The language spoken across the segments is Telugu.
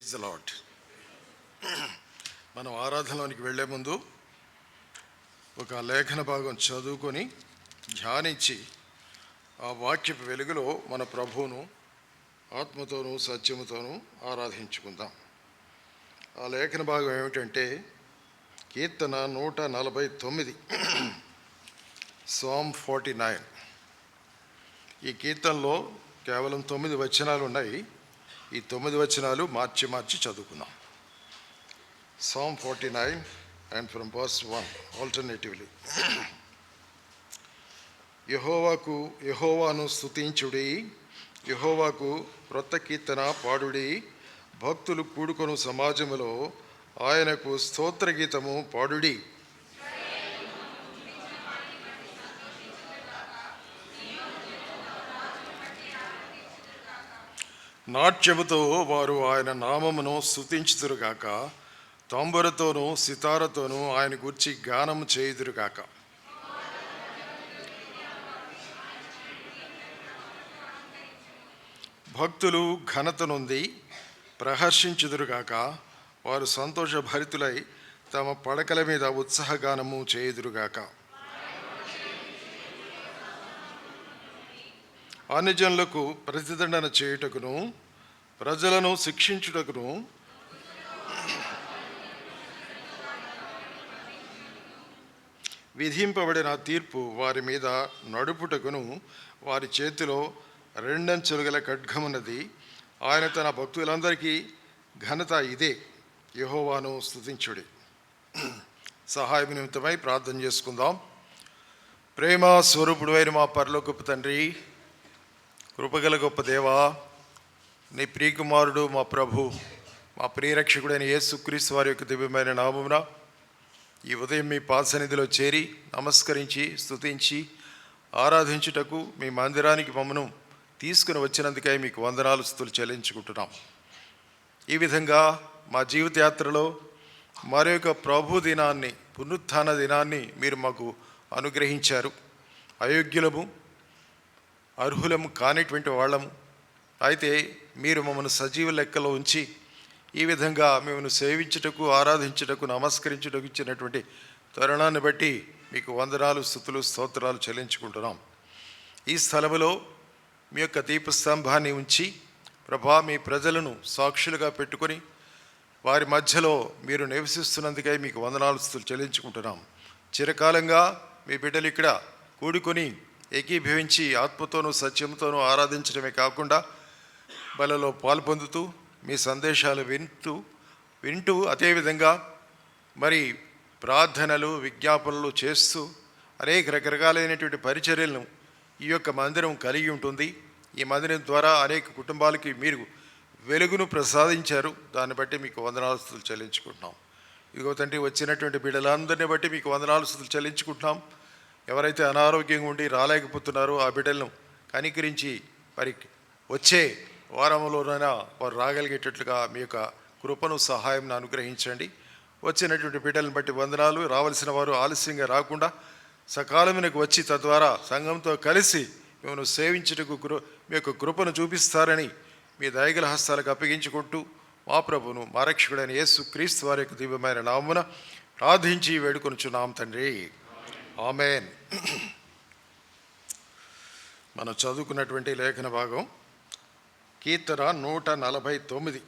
Praise the lord. మనం ఆరాధనలోనికి వెళ్ళే ముందు ఒక లేఖన భాగం చదువుకొని ధ్యానించి ఆ వాక్యపు వెలుగులో మన ప్రభువును ఆత్మతోనూ సత్యముతోనూ ఆరాధించుకుందాం. ఆ లేఖన భాగం ఏమిటంటే కీర్తన 149, Psalm 49. ఈ కీర్తనలో కేవలం 9 వచనాలు ఉన్నాయి. ఈ 9 వచనాలు మార్చి చదువుకుందాం. Psalm 49 and from verse 1 alternatively. యెహోవాను స్తుతించుడి, యెహోవాకు క్రొత్త కీర్తన పాడుడి. భక్తులు కూడుకొను సమాజములో ఆయనకు స్తోత్ర గీతము పాడుడి. నాట్యముతో వారు ఆయన నామమును స్తుతించుదురుగాక, తంబురతోనూ సితారతోనూ ఆయన గూర్చి గానము చేయుదురుగాక. భక్తులు ఘనత నొంది ప్రహర్షించుదురుగాక, వారు సంతోషభరితులై తమ పడకల మీద ఉత్సాహగానము చేయుదురుగాక. అన్యజనులకు ప్రతిదండన చేయుటకును ప్రజలను శిక్షించుటకును విధింపబడిన తీర్పు వారి మీద నడుపుటకును వారి చేతిలో రెండంచులు గల ఖడ్గమున్నది. ఆయన తన భక్తులందరికీ ఘనత ఇదే. యెహోవాను స్తుతించుడి. సహాయం నిమిత్తమై ప్రార్థన చేసుకుందాం. ప్రేమ స్వరూపుడు అయిన మా పరలోకపు తండ్రి, కృపగల గొప్ప దేవా, నీ ప్రియకుమారుడు మా ప్రభు, మా ప్రియరక్షకుడైన యేసుక్రీస్తు వారి యొక్క దివ్యమైన నామమున ఈ ఉదయం మీ పాదసన్నిధిలో చేరి నమస్కరించి స్తుతించి ఆరాధించుటకు మీ మందిరానికి మమ్మను తీసుకుని వచ్చినందుకై మీకు వందనాలు స్తుతులు చెల్లించుకుంటున్నాం. ఈ విధంగా మా జీవిత యాత్రలో మరొక ప్రభు దినాన్ని, పునరుత్థాన దినాన్ని మీరు మాకు అనుగ్రహించారు. అయోగ్యులము, అర్హులము కానిటువంటి వాళ్ళము, అయితే మీరు మమ్మల్ని సజీవ లెక్కలో ఉంచి ఈ విధంగా మిమ్మల్ని సేవించుటకు, ఆరాధించుటకు, నమస్కరించుటకు ఇచ్చినటువంటి తరుణాన్ని బట్టి మీకు వందనాలు, స్తుతులు, స్తోత్రాలు చెల్లించుకుంటున్నాం. ఈ స్థలములో మీ యొక్క దీపస్తంభాన్ని ఉంచి ప్రభా, మీ ప్రజలను సాక్షులుగా పెట్టుకొని వారి మధ్యలో మీరు నివసిస్తున్నందుకై మీకు వందనాలు, స్తుతులు చెల్లించుకుంటున్నాం. చిరకాలంగా మీ బిడ్డలు ఇక్కడ కూడుకొని ఏకీభవించి ఆత్మతోనూ సత్యంతోనూ ఆరాధించడమే కాకుండా బలలో పాల్పొందుతూ మీ సందేశాలు వింటూ అదేవిధంగా మరి ప్రార్థనలు, విజ్ఞాపనలు చేస్తూ అనేక రకరకాలైనటువంటి పరిచర్యలను ఈ యొక్క మందిరం కలిగి ఉంటుంది. ఈ మందిరం ద్వారా అనేక కుటుంబాలకి మీరు వెలుగును ప్రసాదించారు. దాన్ని బట్టి మీకు వందనాలు, స్తుతులు చెల్లించుకుంటున్నాం. ఇదిగో తండ్రి, వచ్చినటువంటి బిడ్డలందరినీ బట్టి మీకు వందనాలు, స్తుతులు చెల్లించుకుంటున్నాం. ఎవరైతే అనారోగ్యంగా ఉండి రాలేకపోతున్నారో ఆ బిడ్డలను కనికరించి మరి వచ్చే వారంలోనైనా వారు రాగలిగేటట్లుగా మీ యొక్క కృపను, సహాయం అనుగ్రహించండి. వచ్చినటువంటి బిడ్డలను బట్టి వందనాలు. రావాల్సిన వారు ఆలస్యంగా రాకుండా సకాలమునకు వచ్చి తద్వారా సంఘంతో కలిసి మిమ్మల్ని సేవించుటకు మీ యొక్క కృపను చూపిస్తారని మీ దయగల హస్తాలకు అప్పగించుకుంటూ మా ప్రభును, మా రక్షకుడైన యేసుక్రీస్తు వారి యొక్క దివ్యమైన నామమున ప్రార్థించి వేడుకొనుచున్నాం తండ్రి, ఆమేన్. మనం చదువుకున్నటువంటి లేఖన భాగం కీర్తన 149.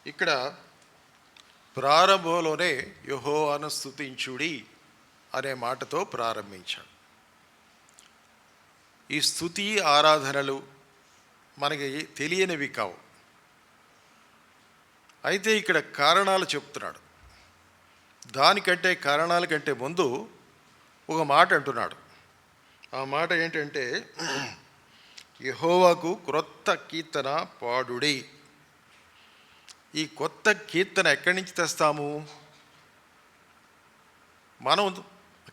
ఇక్కడ ప్రారంభంలోనే యెహోవాను స్తుతించుడి అనే మాటతో ప్రారంభించాడు. ఈ స్తుతి ఆరాధనలు మనకి తెలియనివి కావు. అయితే ఇక్కడ కారణాలు చెప్తున్నాడు. దానికంటే, కారణాల కంటే ముందు ఒక మాట అంటున్నాడు. ఆ మాట ఏంటంటే, యెహోవాకు క్రొత్త కీర్తన పాడుడి. ఈ కొత్త కీర్తన ఎక్కడి నుంచి తెస్తాము? మనం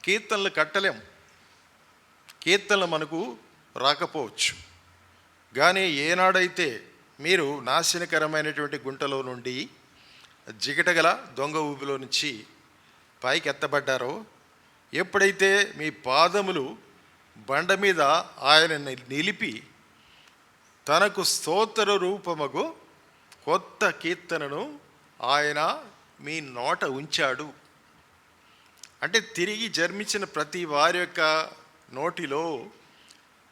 కీర్తనలు కట్టలేం, కీర్తనలు మనకు రాకపోవచ్చు. కానీ ఏనాడైతే మీరు నాశనకరమైనటువంటి గుంటలో నుండి, జిగటగల దొంగ ఊబిలో నుంచి పైకి ఎత్తబడ్డారో, ఎప్పుడైతే మీ పాదములు బండ మీద ఆయన నిలిపి తనకు స్తోత్ర రూపముగు కొత్త కీర్తనను ఆయన మీ నోట ఉంచాడు. అంటే తిరిగి జన్మించిన ప్రతి వారి యొక్క నోటిలో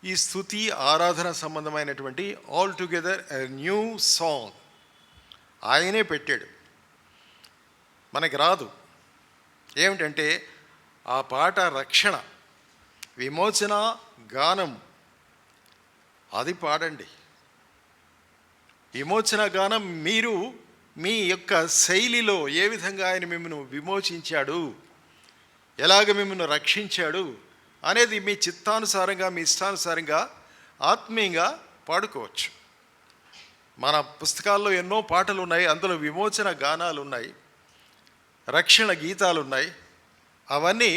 ఈ స్తుతి ఆరాధన సంబంధమైనటువంటి all together a new song ఆయనే పెట్టాడు. మనకి రాదు. ఏమిటంటే ఆ పాట రక్షణ, విమోచన గానం, అది పాడండి. విమోచన గానం మీరు మీ యొక్క శైలిలో ఏ విధంగా ఆయన మిమ్మల్ని విమోచించాడు, ఎలాగ మిమ్మల్ని రక్షించాడు అనేది మీ చిత్తానుసారంగా, మీ ఇష్టానుసారంగా ఆత్మీయంగా పాడుకోవచ్చు. మన పుస్తకాల్లో ఎన్నో పాటలు ఉన్నాయి, అందులో విమోచన గానాలు ఉన్నాయి, రక్షణ గీతాలు ఉన్నాయి. అవన్నీ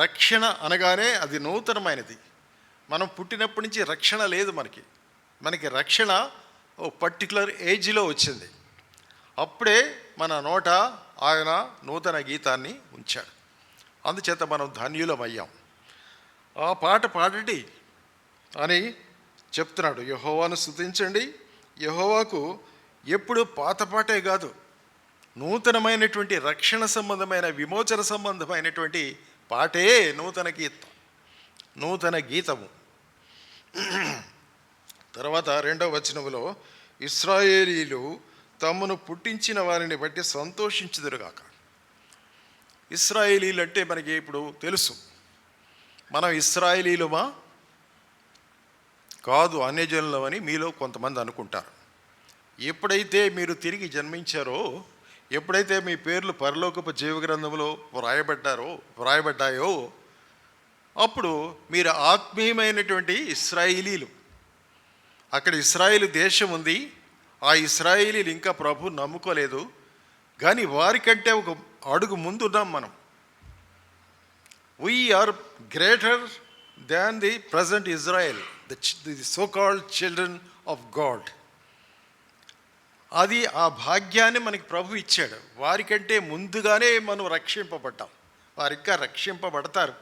రక్షణ అనగానే అది నూతనమైనది. మనం పుట్టినప్పటి నుంచి రక్షణ లేదు. మనకి రక్షణ ఓ పర్టికులర్ ఏజ్లో వచ్చింది. అప్పుడే మన నోట ఆయన నూతన గీతాన్ని ఉంచాడు. అందుచేత మనం ధన్యులమయ్యాం. ఆ పాట పాడండి అని చెప్తున్నాడు. యెహోవాను స్తుతించండి. యెహోవాకు ఎప్పుడు పాత పాటే కాదు, నూతనమైనటువంటి రక్షణ సంబంధమైన, విమోచన సంబంధమైనటువంటి పాటే నూతన గీతము. తర్వాత 2వ వచనములో ఇశ్రాయేలీలు తమను పుట్టించిన వారిని బట్టి సంతోషించుదురుగాక. ఇశ్రాయేలీలు అంటే మనకి ఇప్పుడు తెలుసు, మనం ఇశ్రాయేలీలుమా కాదు, అన్యజనులమని మీలో కొంతమంది అనుకుంటారు. ఎప్పుడైతే మీరు తిరిగి జన్మించారో, ఎప్పుడైతే మీ పేర్లు పరలోకపు జీవగ్రంథంలో వ్రాయబడ్డాయో, అప్పుడు మీరు ఆత్మీయమైనటువంటి ఇశ్రాయేలీలు. అక్కడ ఇశ్రాయేలు దేశం ఉంది. ఆ ఇశ్రాయేలీలు ఇంకా ప్రభు నమ్ముకోలేదు, కానీ వారికంటే ఒక అడుగు ముందున్నాం మనం. We are greater than the present Israel, the so-called children of God. అది ఆ భాగ్యాన్ని మనకి ప్రభు ఇచ్చాడు. వారికంటే ముందుగానే మనం రక్షింపబడ్డాం. వారికా రక్షింపబడతారు.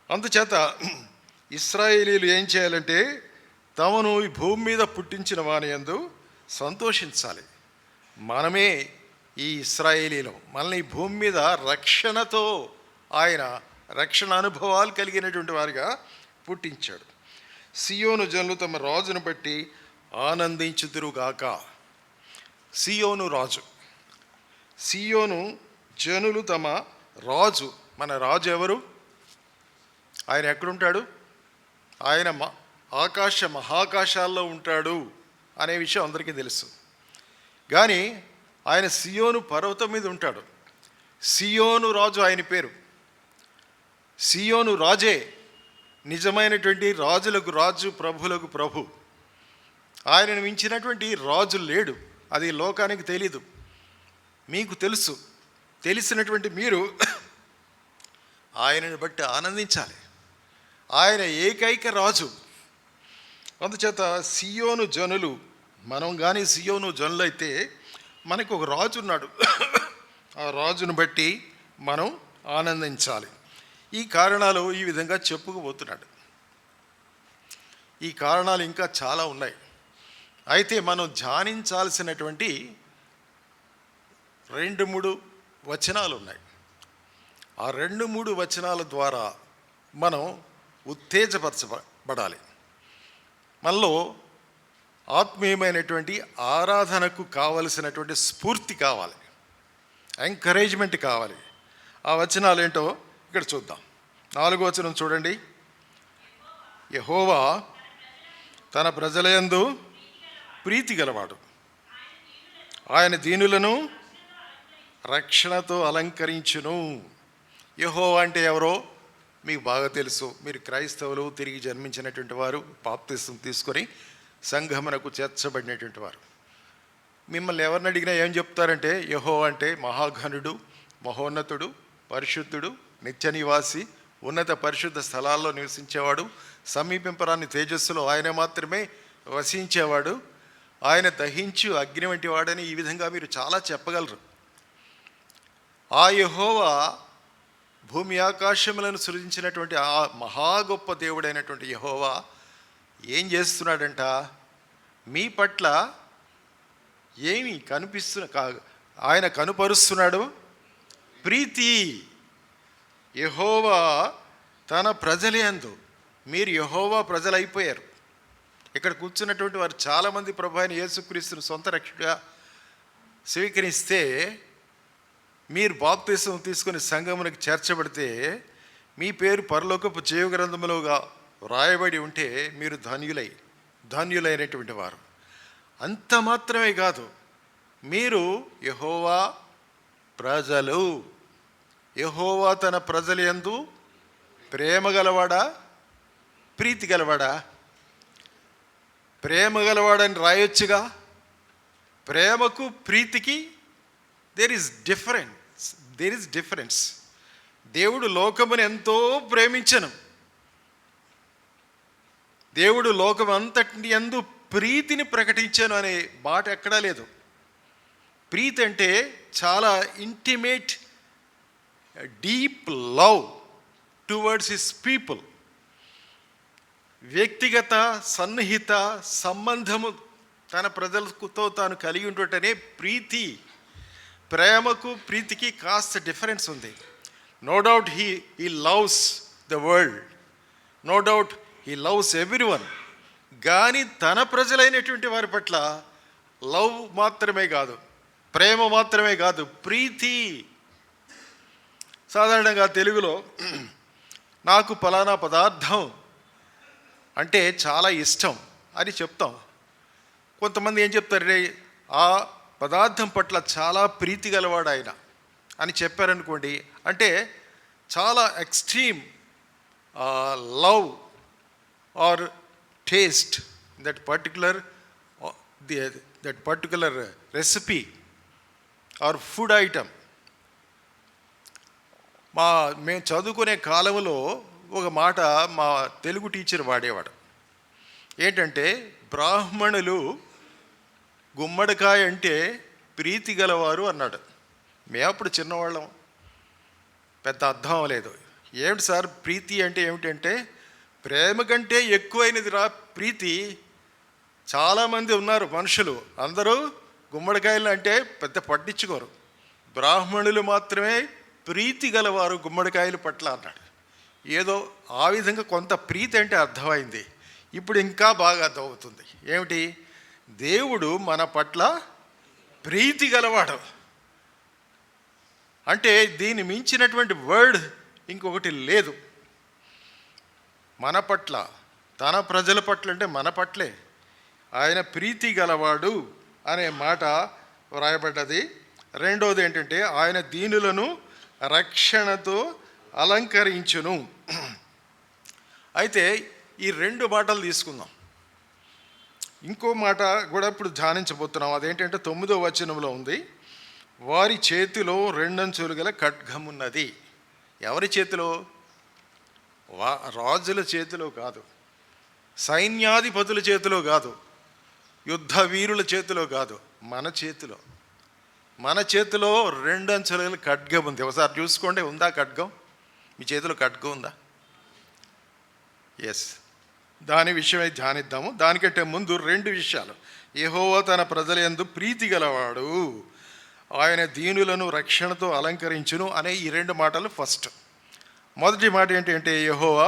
అందుచేత ఇశ్రాయేలీలు ఏం చేయాలంటే తమను ఈ భూమి మీద పుట్టించిన వాని యందు సంతోషించాలి. మనమే ఈ ఇశ్రాయేలీలు. మనల్ని ఈ భూమి మీద రక్షణతో, ఆయన రక్షణ అనుభవాలు కలిగినటువంటి వారిగా పుట్టించాడు. సియోను జనులు తమ రాజును బట్టి ఆనందించుదురుగాక. సియోను రాజు, సియోను జనులు తమ రాజు. మన రాజు ఎవరు? ఆయన ఎక్కడుంటాడు? ఆయన మహాకాశాల్లో ఉంటాడు అనే విషయం అందరికీ తెలుసు. కానీ ఆయన సియోను పర్వతం మీద ఉంటాడు. సియోను రాజు ఆయన పేరు. సియోను రాజే నిజమైనటువంటి రాజులకు రాజు, ప్రభులకు ప్రభు. ఆయనను మించినటువంటి రాజు లేడు. అది లోకానికి తెలీదు, మీకు తెలుసు. తెలిసినటువంటి మీరు ఆయనను బట్టి ఆనందించాలి. ఆయన ఏకైక రాజు. అందుచేత సియోను జనులు, మనం కానీ సియోను జనులైతే మనకు ఒక రాజు ఉన్నాడు. ఆ రాజును బట్టి మనం ఆనందించాలి. ఈ కారణాలు ఈ విధంగా చెప్పుకుపోతున్నాడు. ఈ కారణాలు ఇంకా చాలా ఉన్నాయి. అయితే మనం ధ్యానించాల్సినటువంటి 2-3 వచనాలు ఉన్నాయి. ఆ 2-3 వచనాల ద్వారా మనం ఉత్తేజపరచబడాలి. మనలో ఆత్మీయమైనటువంటి ఆరాధనకు కావలసినటువంటి స్ఫూర్తి కావాలి, ఎంకరేజ్మెంట్ కావాలి. ఆ వచనాలు ఏంటో ఇక్కడ చూద్దాం. 4వ వచనం చూడండి. యెహోవా తన ప్రజలయందు ప్రీతి గలవాడు, ఆయన దీనులను రక్షణతో అలంకరించును. యెహోవా అంటే ఎవరో మీకు బాగా తెలుసు. మీరు క్రైస్తవులు, తిరిగి జన్మించినటువంటి వారు, బాప్తిసం తీసుకొని సంఘమునకు చేర్చబడినటువంటి వారు. మిమ్మల్ని ఎవరిని అడిగినా ఏం చెప్తారంటే యెహోవా అంటే మహాఘనుడు, మహోన్నతుడు, పరిశుద్ధుడు, నిత్య నివాసి, ఉన్నత పరిశుద్ధ స్థలాల్లో నివసించేవాడు, సమీపింపరాని తేజస్సులో ఆయన మాత్రమే వసించేవాడు, ఆయన దహించు అగ్ని వంటి వాడని ఈ విధంగా మీరు చాలా చెప్పగలరు. ఆ యెహోవా భూమి ఆకాశములను సృజించినటువంటి ఆ మహా గొప్ప దేవుడైనటువంటి యెహోవా ఏం చేస్తున్నాడంట? మీ పట్ల ఏమి ఆయన కనుపరుస్తున్నాడు? ప్రీతి. యెహోవా తన ప్రజలందు, మీరు యెహోవా ప్రజలైపోయారు. ఇక్కడ కూర్చున్నటువంటి వారు చాలామంది ప్రభు అయిన యేసుక్రీస్తును సొంత రక్షకుడిగా స్వీకరిస్తే, మీరు బాప్తిసం తీసుకుని సంఘమునకు చేర్చబడితే, మీ పేరు పరలోకపు జీవ గ్రంథములోగా వ్రాయబడి ఉంటే మీరు ధన్యులైనటువంటి వారు. అంత మాత్రమే కాదు, మీరు యెహోవా ప్రజలు. యెహోవా తన ప్రజల యందు ప్రేమ గలవాడా, ప్రీతి గలవాడా? ప్రేమ గలవాడని రాయొచ్చుగా. ప్రేమకు ప్రీతికి దేర్ ఈజ్ డిఫరెన్స్. దేవుడు లోకమును ఎంతో ప్రేమించను. దేవుడు లోకం అంతటి యందు ప్రీతిని ప్రకటించాను అనే మాట ఎక్కడా లేదు. ప్రీతి అంటే చాలా intimate, deep love towards his people. వ్యక్తిగత సన్నిహిత సంబంధము తన ప్రజలతో తాను కలిగి ఉంటుంటేనే ప్రీతి. ప్రేమకు ప్రీతికి కాస్త డిఫరెన్స్ ఉంది. No doubt he loves the world, no doubt he loves everyone. కానీ తన ప్రజలైనటువంటి వారి పట్ల లవ్ మాత్రమే కాదు, ప్రేమ మాత్రమే కాదు, ప్రీతి. సాధారణంగా తెలుగులో నాకు ఫలానా పదార్థం అంటే చాలా ఇష్టం అని చెప్తాం. కొంతమంది ఏం చెప్తారు, ఆ పదార్థం పట్ల చాలా ప్రీతి గలవాడు ఆయన అని చెప్పారనుకోండి, అంటే చాలా extreme love or taste that particular recipe are food item. మేము చదువుకునే కాలంలో ఒక మాట మా తెలుగు టీచర్ వాడేవాడు. ఏంటంటే, బ్రాహ్మణులు గుమ్మడికాయ అంటే ప్రీతి గలవారు అన్నాడు. మేము అప్పుడు చిన్నవాళ్ళం, పెద్ద అర్థం అవ్వలేదు. ఏమిటి సార్ ప్రీతి అంటే ఏమిటంటే, ప్రేమ కంటే ఎక్కువైనది రా ప్రీతి. చాలామంది ఉన్నారు మనుషులు, అందరూ గుమ్మడికాయలు అంటే పెద్ద పట్టించుకోరు. బ్రాహ్మణులు మాత్రమే ప్రీతి గలవారు గుమ్మడికాయల పట్ల అన్నాడు. ఏదో ఆ విధంగా కొంత ప్రీతి అంటే అర్థమైంది. ఇప్పుడు ఇంకా బాగా అర్థమవుతుంది. ఏమిటి? దేవుడు మన పట్ల ప్రీతి గలవాడు. అంటే దీన్ని మించినటువంటి వర్డ్ ఇంకొకటి లేదు. మన పట్ల, తన ప్రజల పట్ల అంటే మన పట్లే ఆయన ప్రీతి గలవాడు అనే మాట వ్రాయబడ్డది. రెండవది ఏంటంటే, ఆయన దీనులను రక్షణతో అలంకరించును. అయితే ఈ రెండు మాటలు తీసుకుందాం. ఇంకో మాట కూడా ఇప్పుడు ధ్యానించబోతున్నాం. అదేంటంటే 9వ వచనంలో ఉంది, వారి చేతిలో రెండంచులు గల ఖడ్గమున్నది. ఎవరి చేతిలో? రాజుల చేతిలో కాదు, సైన్యాధిపతుల చేతిలో కాదు, యుద్ధ వీరుల చేతిలో కాదు, మన చేతిలో రెండంచుల గల ఖడ్గం ఉంది. ఒకసారి చూసుకోండి, ఉందా ఖడ్గం? మీ చేతిలో ఖడ్గం ఉందా? ఎస్. దాని విషయమై ధ్యానిద్దాము. దానికంటే ముందు రెండు విషయాలు. యెహోవా తన ప్రజల యందు ప్రీతి గలవాడు, ఆయన దీనులను రక్షణతో అలంకరించును అనే ఈ రెండు మాటలు ఫస్ట్. మొదటి మాట ఏంటంటే, యెహోవా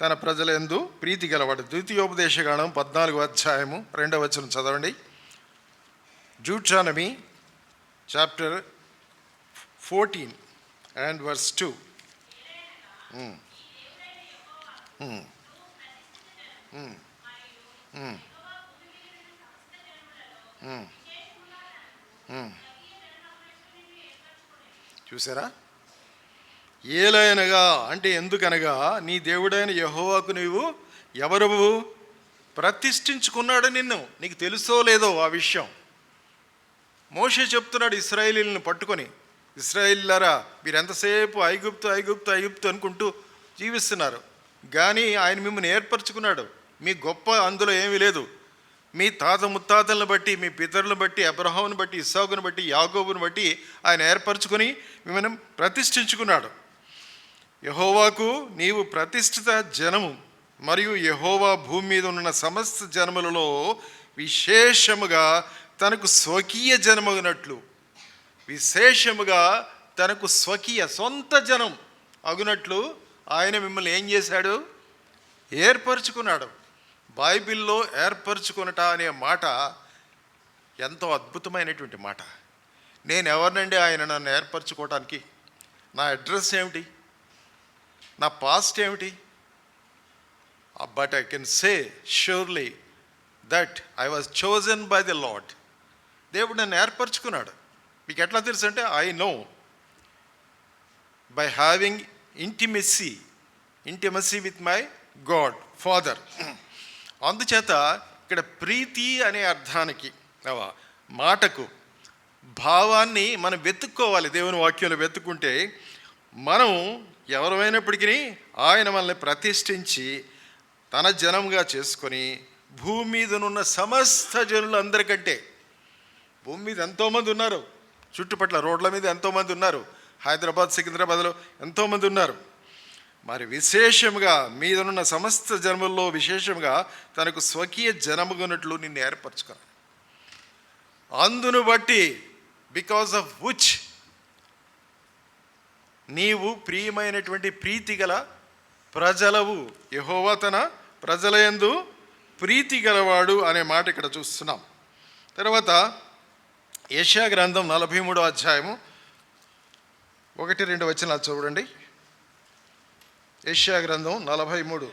తన ప్రజల యందు ప్రీతి గలవాడు. ద్వితీయోపదేశకాండం 14వ అధ్యాయము 2వ వచనం చదవండి. Deuteronomy chapter 14 and verse 2. చూసారా? ఏలయనగా అంటే ఎందుకనగా, నీ దేవుడైన యెహోవాకు నీవు ఎవరు ప్రతిష్ఠించుకున్నాడు నిన్ను. నీకు తెలుసో లేదో ఆ విషయం. మోషే చెప్తున్నాడు ఇశ్రాయేలీలను పట్టుకొని, ఇశ్రాయేలీలారా, మీరు ఎంతసేపు ఐగుప్తు ఐగుప్తు ఐగుప్తు అనుకుంటూ జీవిస్తున్నారు, కానీ ఆయన మిమ్మల్ని ఏర్పరచుకున్నాడు. మీ గొప్ప అందులో ఏమీ లేదు. మీ తాత ముత్తాతలను బట్టి, మీ పితరులను బట్టి, అబ్రహామును బట్టి, ఇస్సాకును బట్టి, యాకోబును బట్టి ఆయన ఏర్పరచుకొని మిమ్మల్ని ప్రతిష్ఠించుకున్నాడు. యెహోవాకు నీవు ప్రతిష్ఠిత జనము, మరియు యెహోవా భూమి మీద ఉన్న సమస్త జనములలో విశేషముగా తనకు స్వకీయ జనమగునట్లు, విశేషముగా తనకు స్వకీయ సొంత జనం అగునట్లు ఆయన మిమ్మల్ని ఏం చేశాడు? ఏర్పరచుకున్నాడు. బైబిల్లో ఏర్పరచుకునట అనే మాట ఎంతో అద్భుతమైనటువంటి మాట. నేను ఎవరినండి ఆయన నన్ను ఏర్పరచుకోవటానికి? నా అడ్రస్ ఏమిటి? నా పాస్ట్ ఏమిటి? But I can say surely that I was chosen by the lord. దేవుడు నన్ను ఏర్పరచుకున్నాడు. మీకు ఎట్లా తెలుసు అంటే, I know by having intimacy with my God father. అందుచేత ఇక్కడ ప్రీతి అనే అర్థానికి, మాటకు, భావాన్ని మనం వెతుక్కోవాలి. దేవుని వాక్యంలో వెతుక్కుంటే మనం ఎవరైనప్పటికీ ఆయన మనల్ని ప్రతిష్ఠించి తన జనంగా చేసుకొని భూమి మీదనున్న సమస్త జనులందరికంటే, భూమి మీద ఎంతోమంది ఉన్నారు, చుట్టుపట్ల రోడ్ల మీద ఎంతోమంది ఉన్నారు, హైదరాబాద్ సికింద్రాబాద్లో ఎంతోమంది ఉన్నారు. మరి విశేషంగా మీదనున్న సమస్త జనముల్లో విశేషంగా తనకు స్వకీయ జనముగునట్లు నిన్ను ఏర్పరచుకున్నాడు. అందును బట్టి, బికాస్ ఆఫ్ విచ్, నీవు ప్రియమైనటువంటి ప్రీతి గల ప్రజలవు. యెహోవా తన ప్రజల యందు ప్రీతి గలవాడు అనే మాట ఇక్కడ చూస్తున్నాం. తర్వాత యెషయా గ్రంథం 43వ అధ్యాయము 1-2 వచనాలు చూడండి. యెషయా గ్రంథం 43.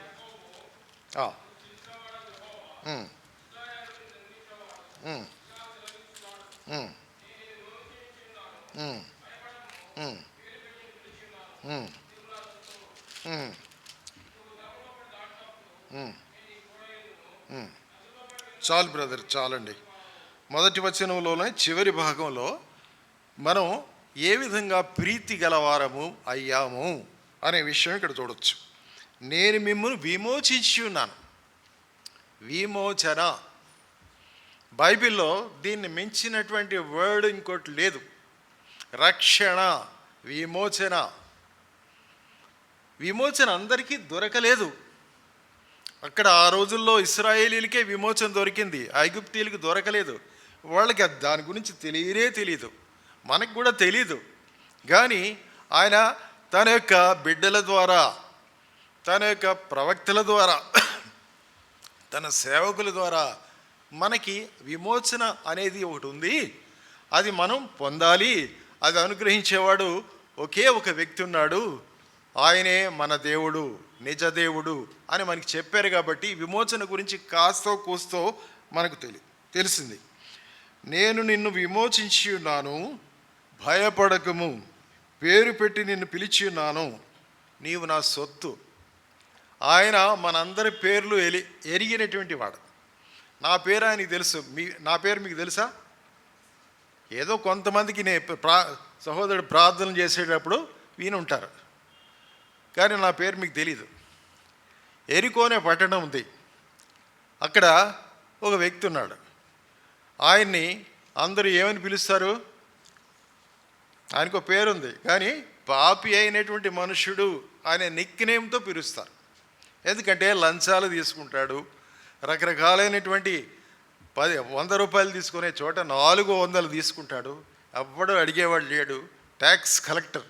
చాలు బ్రదర్, చాలండి. మొదటి వచనంలోనే చివరి భాగంలో మనం ఏ విధంగా ప్రీతి గలవారము అయ్యాము అనే విషయం ఇక్కడ చూడొచ్చు. నేను మిమ్మల్ని విమోచించి ఉన్నాను. విమోచన, బైబిల్లో దీన్ని మించినటువంటి వర్డ్ ఇంకోటి లేదు. రక్షణ, విమోచన. విమోచన అందరికీ దొరకలేదు. అక్కడ ఆ రోజుల్లో ఇశ్రాయేలీలకే విమోచన దొరికింది, ఐగుప్తీయులకి దొరకలేదు. వాళ్ళకి దాని గురించి తెలియదు, మనకు కూడా తెలీదు. కానీ ఆయన తన యొక్క బిడ్డల ద్వారా, తన యొక్క ప్రవక్తల ద్వారా, తన సేవకుల ద్వారా మనకి విమోచన అనేది ఒకటి ఉంది. అది మనం పొందాలి. అది అనుగ్రహించేవాడు ఒకే ఒక వ్యక్తి ఉన్నాడు. ఆయనే మన దేవుడు, నిజ దేవుడు అని మనకి చెప్పారు. కాబట్టి విమోచన గురించి కాస్తో కూస్తో మనకు తెలిసింది. నేను నిన్ను విమోచించి ఉన్నాను, భయపడకము, పేరు పెట్టి నిన్ను పిలిచి ఉన్నాను, నీవు నా సొత్తు. ఆయన మనందరి పేర్లు ఎరిగినటువంటి వాడు. నా పేరు ఆయనకి తెలుసు. నా పేరు మీకు తెలుసా? ఏదో కొంతమందికి సహోదరుడు ప్రార్థన చేసేటప్పుడు విని ఉంటారు, కానీ నా పేరు మీకు తెలీదు. ఎరికో అనే పట్టణం ఉంది. అక్కడ ఒక వ్యక్తి ఉన్నాడు. ఆయన్ని అందరూ ఏమని పిలుస్తారు? ఆయనకు పేరుంది, కానీ పాపి అయినటువంటి మనుషుడు అనే నిక్నేమ్తో పిలుస్తారు. ఎందుకంటే లంచాలు తీసుకుంటాడు. రకరకాలైనటువంటి 100 రూపాయలు తీసుకునే చోట 400 తీసుకుంటాడు. ఎవ్వడూ అడిగేవాడు లేడు. Tax collector.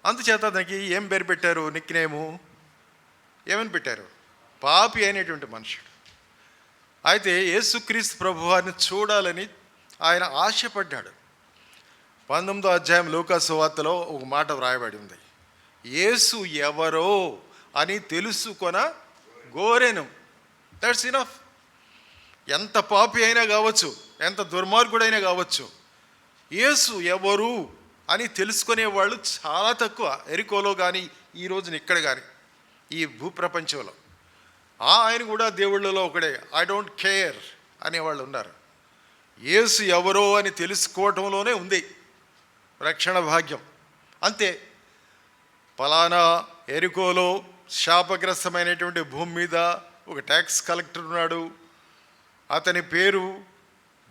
అందుచేత దానికి ఏం పేరు పెట్టారు? నిక్నేము ఏమని పెట్టారు? పాపి అయినటువంటి మనుషుడు. అయితే యేసుక్రీస్తు ప్రభువారిని చూడాలని ఆయన ఆశపడ్డాడు. 19వ అధ్యాయం లూకా సువార్తలో ఒక మాట వ్రాయబడి ఉంది. యేసు ఎవరో అని తెలుసుకొన గోరెను. That's enough. ఎంత పాపి అయినా కావచ్చు, ఎంత దుర్మార్గుడైనా కావచ్చు, యేసు ఎవరు అని తెలుసుకునే వాళ్ళు చాలా తక్కువ. ఎరికోలో కానీ ఈ రోజున ఇక్కడ కానీ ఈ భూప్రపంచంలో. ఆయన కూడా దేవుళ్ళలో ఒకడే. ఐ డోంట్ కేర్ అనేవాళ్ళు ఉన్నారు. యేసు ఎవరో అని తెలుసుకోవటంలోనే ఉంది రక్షణ భాగ్యం. అంతే. పలానా ఎరికోలో శాపగ్రస్తమైనటువంటి భూమి మీద ఒక ట్యాక్స్ కలెక్టర్ ఉన్నాడు. అతని పేరు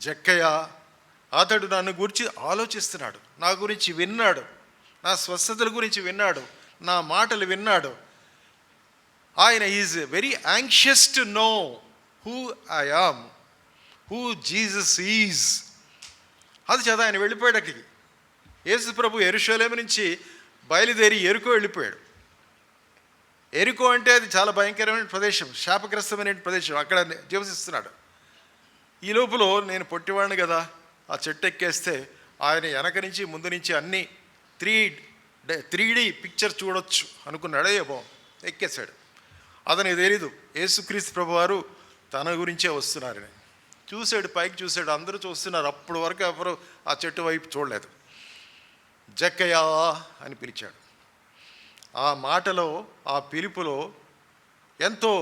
జక్కయ్య. అతడు నన్ను గురించి ఆలోచిస్తున్నాడు, నా గురించి విన్నాడు, నా స్వస్థతల గురించి విన్నాడు, నా మాటలు విన్నాడు. ఆయన is very anxious to know who I am, who Jesus is. అది చేత ఆయన వెళ్ళిపోయాడు అక్కడికి. యేసు ప్రభు యెరూషలేము నుంచి బయలుదేరి ఎరుకో వెళ్ళిపోయాడు. ఎరుకో అంటే అది చాలా భయంకరమైన ప్రదేశం, శాపగ్రస్తమైన ప్రదేశం. అక్కడ నివసిస్తున్నాడు. ఈ లోపల నేను పొట్టివాడిని కదా, ఆ చెట్టు ఎక్కేస్తే ఆయన వెనక నుంచి ముందు నుంచి అన్నీ 3D పిక్చర్ చూడొచ్చు అనుకున్నాడు. ఏమో ఎక్కేశాడు. అతనికి తెలీదు యేసుక్రీస్తు ప్రభు వారు తన గురించే వస్తున్నారని. చూశాడు, పైకి చూశాడు, అందరూ చూస్తున్నారు. అప్పటి వరకు ఎవరు ఆ చెట్టు వైపు చూడలేదు. జక్కయ్య అని పిలిచాడు. ఆ మాటలో, ఆ పిలుపులో ఎంతో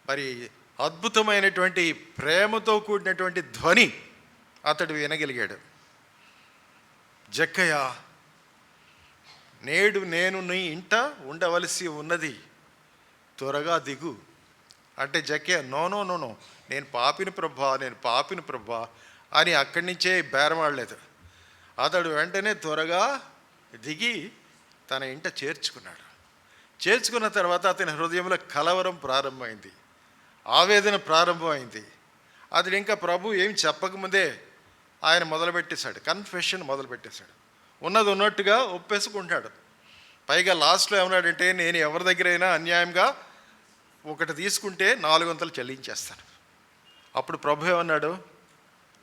మరి అద్భుతమైనటువంటి ప్రేమతో కూడినటువంటి ధ్వని అతడు వినగలిగాడు. జక్కయ్య, నేడు నేను నీ ఇంట ఉండవలసి ఉన్నది, త్వరగా దిగు అంటే జక్కయ్య నో నో నో నో, నేను పాపిని ప్రభా అని అక్కడి నుంచే బేరమాడలేదు. అతడు వెంటనే త్వరగా దిగి తన ఇంట చేర్చుకున్నాడు. చేర్చుకున్న తర్వాత అతని హృదయంలో కలవరం ప్రారంభమైంది, ఆవేదన ప్రారంభమైంది. అతడు ఇంకా ప్రభు ఏం చెప్పకముందే ఆయన మొదలుపెట్టేశాడు, కన్ఫెషన్ మొదలుపెట్టేశాడు. ఉన్నది ఉన్నట్టుగా ఒప్పేసుకుంటాడు. పైగా లాస్ట్లో ఏమన్నాడంటే, నేను ఎవరి దగ్గరైనా అన్యాయంగా ఒకటి తీసుకుంటే 400 చెల్లించేస్తాను. అప్పుడు ప్రభు ఏమన్నాడు,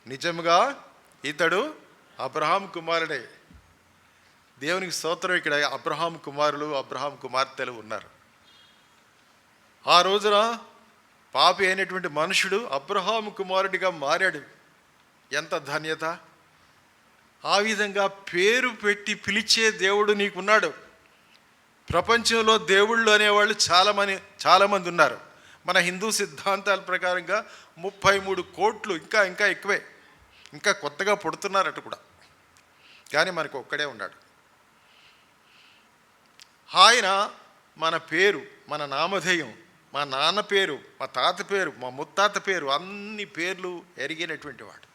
నిజంగా ఇతడు అబ్రహాం కుమారుడే. దేవునికి స్తోత్రం. ఇక్కడ అబ్రహాం కుమారులు, అబ్రహాం కుమార్తెలు ఉన్నారు. ఆ రోజున పాపి అయినటువంటి మనుషుడు అబ్రహాం కుమారుడిగా మారాడు. ఎంత ధన్యత! ఆ విధంగా పేరు పెట్టి పిలిచే దేవుడు నీకున్నాడు. ప్రపంచంలో దేవుళ్ళు అనేవాళ్ళు చాలామంది ఉన్నారు. మన హిందూ సిద్ధాంతాల ప్రకారంగా 33 కోట్లు, ఇంకా ఎక్కువే, ఇంకా కొత్తగా పుడుతున్నారట కూడా. కానీ మనకు ఒక్కడే ఉన్నాడు. ఆయన మన పేరు, మన నామధేయం, మా నాన్న పేరు, మా తాత పేరు, మా ముత్తాత పేరు, అన్ని పేర్లు ఎరిగినటువంటి వాడు,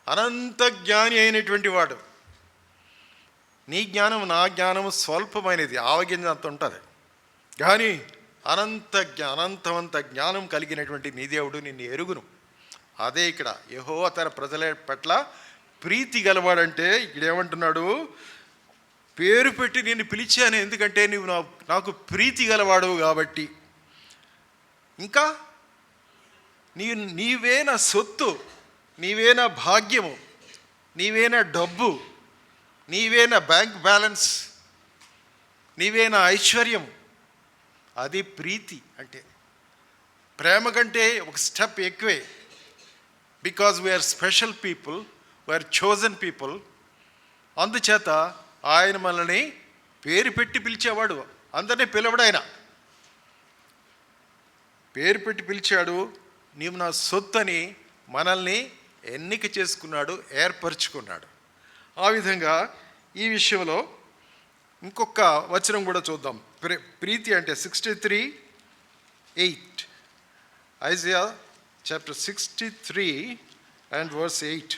అనంత జ్ఞాని అయినటువంటి వాడు. నీ జ్ఞానం నా జ్ఞానం స్వల్పమైనది, ఆవగింజ అంత ఉంటుంది. కానీ అనంతవంత జ్ఞానం కలిగినటువంటి నీ దేవుడు నిన్ను ఎరుగును. అదే ఇక్కడ యెహోవా తన ప్రజల పట్ల ప్రీతి గలవాడంటే ఇక్కడ ఏమంటున్నాడు, పేరు పెట్టి నేను పిలిచాను, ఎందుకంటే నువ్వు నాకు ప్రీతి గలవాడు కాబట్టి. ఇంకా నీవే నా సొత్తు, నీవే నా భాగ్యము, నీవే నా డబ్బు, నీవే నా బ్యాంక్ బ్యాలెన్స్, నీవే నా ఐశ్వర్యం. అది ప్రీతి అంటే. ప్రేమ కంటే ఒక స్టెప్ ఎక్కువే. Because we are special people, we are chosen people. అందుచేత ఆయన మనల్ని పేరు పెట్టి పిలిచేవాడు. అందరినీ పిలవడు ఆయన, పేరు పెట్టి పిలిచాడు. నీవు నా సొత్తు అని మనల్ని ఎన్నిక చేసుకున్నాడు, ఏర్పరచుకున్నాడు. ఆ విధంగా ఈ విషయంలో ఇంకొక వచనం కూడా చూద్దాం. ప్రీతి అంటే 63:8, ఐజియా చాప్టర్ 63 and verse 8.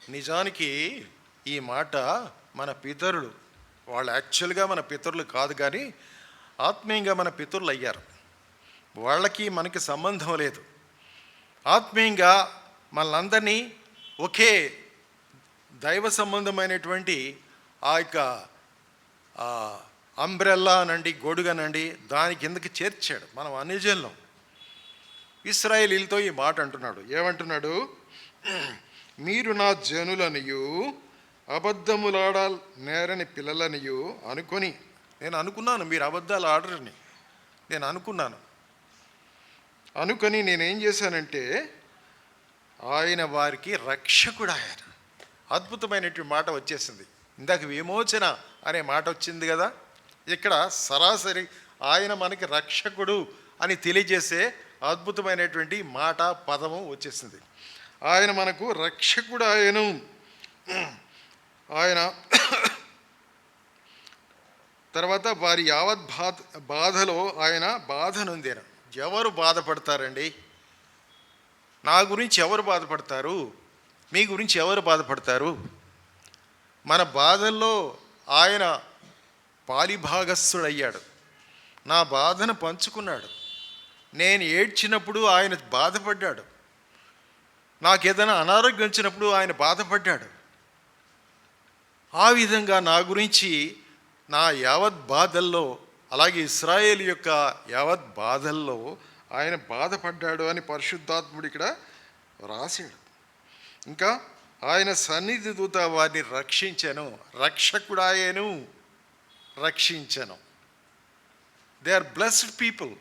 నిజానికి ఈ మాట మన పితరులు, వాళ్ళు యాక్చువల్గా మన పితరులు కాదు, కానీ ఆత్మీయంగా మన పితరులు అయ్యారు. వాళ్ళకి మనకి సంబంధం లేదు. ఆత్మీయంగా మనలందరినీ ఒకే దైవ సంబంధమైనటువంటి ఆ యొక్క అంబ్రెల్లా అనండి, గొడుగనండి, దాని కిందకి చేర్చాడు. మనం అన్యజనులం. ఇశ్రాయేలీలతో ఈ మాట అంటున్నాడు. ఏమంటున్నాడు, మీరు నా జనులనియు అబద్ధములాడ నేరని పిల్లలనియు అనుకొని, నేను అనుకున్నాను మీరు అబద్ధాలు ఆడరని, నేను అనుకొని నేనేం చేశానంటే ఆయన వారికి రక్షకుడాయను. అద్భుతమైనటువంటి మాట వచ్చేసింది. ఇందాక విమోచన అనే మాట వచ్చింది కదా, ఇక్కడ సరాసరి ఆయన మనకి రక్షకుడు అని తెలియజేసే అద్భుతమైనటువంటి మాట, పదము వచ్చేసింది. ఆయన మనకు రక్షకుడాయను. ఆయన తర్వాత వారి యావత్ బాధలో ఆయన బాధ నొందారు. ఎవరు బాధపడతారండి? నా గురించి ఎవరు బాధపడతారు? మీ గురించి ఎవరు బాధపడతారు? మన బాధల్లో ఆయన పాలిభాగస్థుడయ్యాడు. నా బాధను పంచుకున్నాడు. నేను ఏడ్చినప్పుడు ఆయన బాధపడ్డాడు. నాకేదైనా అనారోగ్యం వచ్చినప్పుడు ఆయన బాధపడ్డాడు. ఆ విధంగా నా గురించి నా యావత్ బాధల్లో, అలాగే ఇశ్రాయేలు యొక్క యావత్ బాధల్లో ఆయన బాధపడ్డాడు అని పరిశుద్ధాత్ముడు ఇక్కడ రాశాడు. ఇంకా ఆయన సన్నిధి దూత వారిని రక్షించెను. రక్షకుడాయను, రక్షించెను. They are blessed people.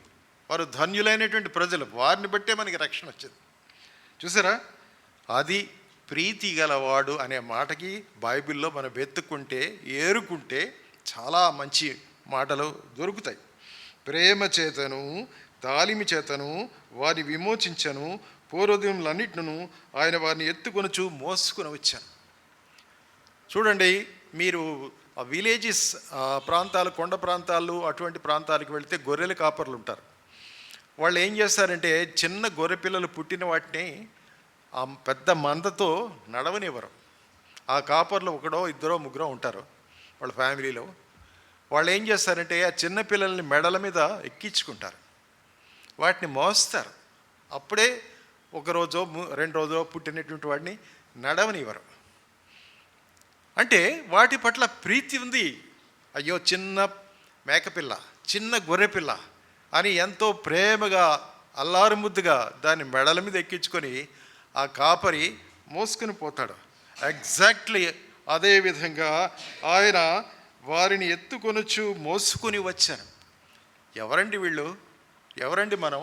వారు ధన్యులైనటువంటి ప్రజలు. వారిని బట్టే మనకి రక్షణ వచ్చింది. చూసారా? అది ప్రీతి గలవాడు అనే మాటకి బైబిల్లో మనం వెతుక్కుంటే, ఏరుకుంటే చాలా మంచి మాటలు దొరుకుతాయి. ప్రేమ చేతను తాలిమి చేతను వారిని విమోచించను, పూర్వోదయములన్నిటిను ఆయన వారిని ఎత్తుకొనుచు మోసుకొని వచ్చాను. చూడండి, మీరు ఆ విలేజెస్ ప్రాంతాలు, కొండ ప్రాంతాలు, అటువంటి ప్రాంతాలకు వెళితే గొర్రెల కాపర్లు ఉంటారు. వాళ్ళు ఏం చేస్తారంటే, చిన్న గొర్రె పిల్లలు పుట్టిన వాటిని ఆ పెద్ద మందతో నడవనివ్వరు. ఆ కాపర్లు ఒకడో ఇద్దరో ముగ్గురో ఉంటారు వాళ్ళ ఫ్యామిలీలో. వాళ్ళు ఏం చేస్తారంటే, ఆ చిన్న పిల్లల్ని మెడల మీద ఎక్కించుకుంటారు, వాటిని మోస్తారు. అప్పుడే ఒక రోజో 2 రోజులో పుట్టినటువంటి వాడిని నడవనివ్వరు. అంటే వాటి పట్ల ప్రీతి ఉంది. అయ్యో చిన్న మేకపిల్ల, చిన్న గొర్రెపిల్ల అని ఎంతో ప్రేమగా అల్లారు ముద్దుగా దాన్ని మెడల మీద ఎక్కించుకొని ఆ కాపరి మోసుకొని పోతాడు. ఎగ్జాక్ట్లీ అదేవిధంగా ఆయన వారిని ఎత్తుకొనొచ్చు మోసుకొని వచ్చాను. ఎవరండి వీళ్ళు? ఎవరండి మనం?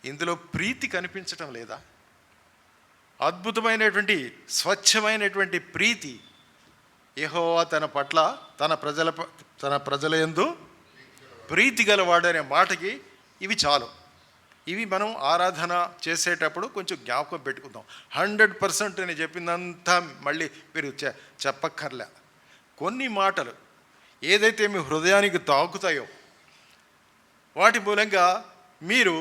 ఇందులో ప్రీతి కనిపించటం లేదా? అద్భుతమైనటువంటి స్వచ్ఛమైనటువంటి ప్రీతి. యెహోవా తన పట్ల తన ప్రజల యందు ప్రీతి గలవాడు అనే మాటకి ఇవి చాలు. ఇవి మనం ఆరాధన చేసేటప్పుడు కొంచెం జ్ఞాపకం పెట్టుకుందాం. 100% నేను చెప్పిందంతా మళ్ళీ మీరు చెప్పక్కర్లే. కొన్ని మాటలు ఏదైతే మీ హృదయానికి తాకుతాయో, వాటి మూలంగా మీరు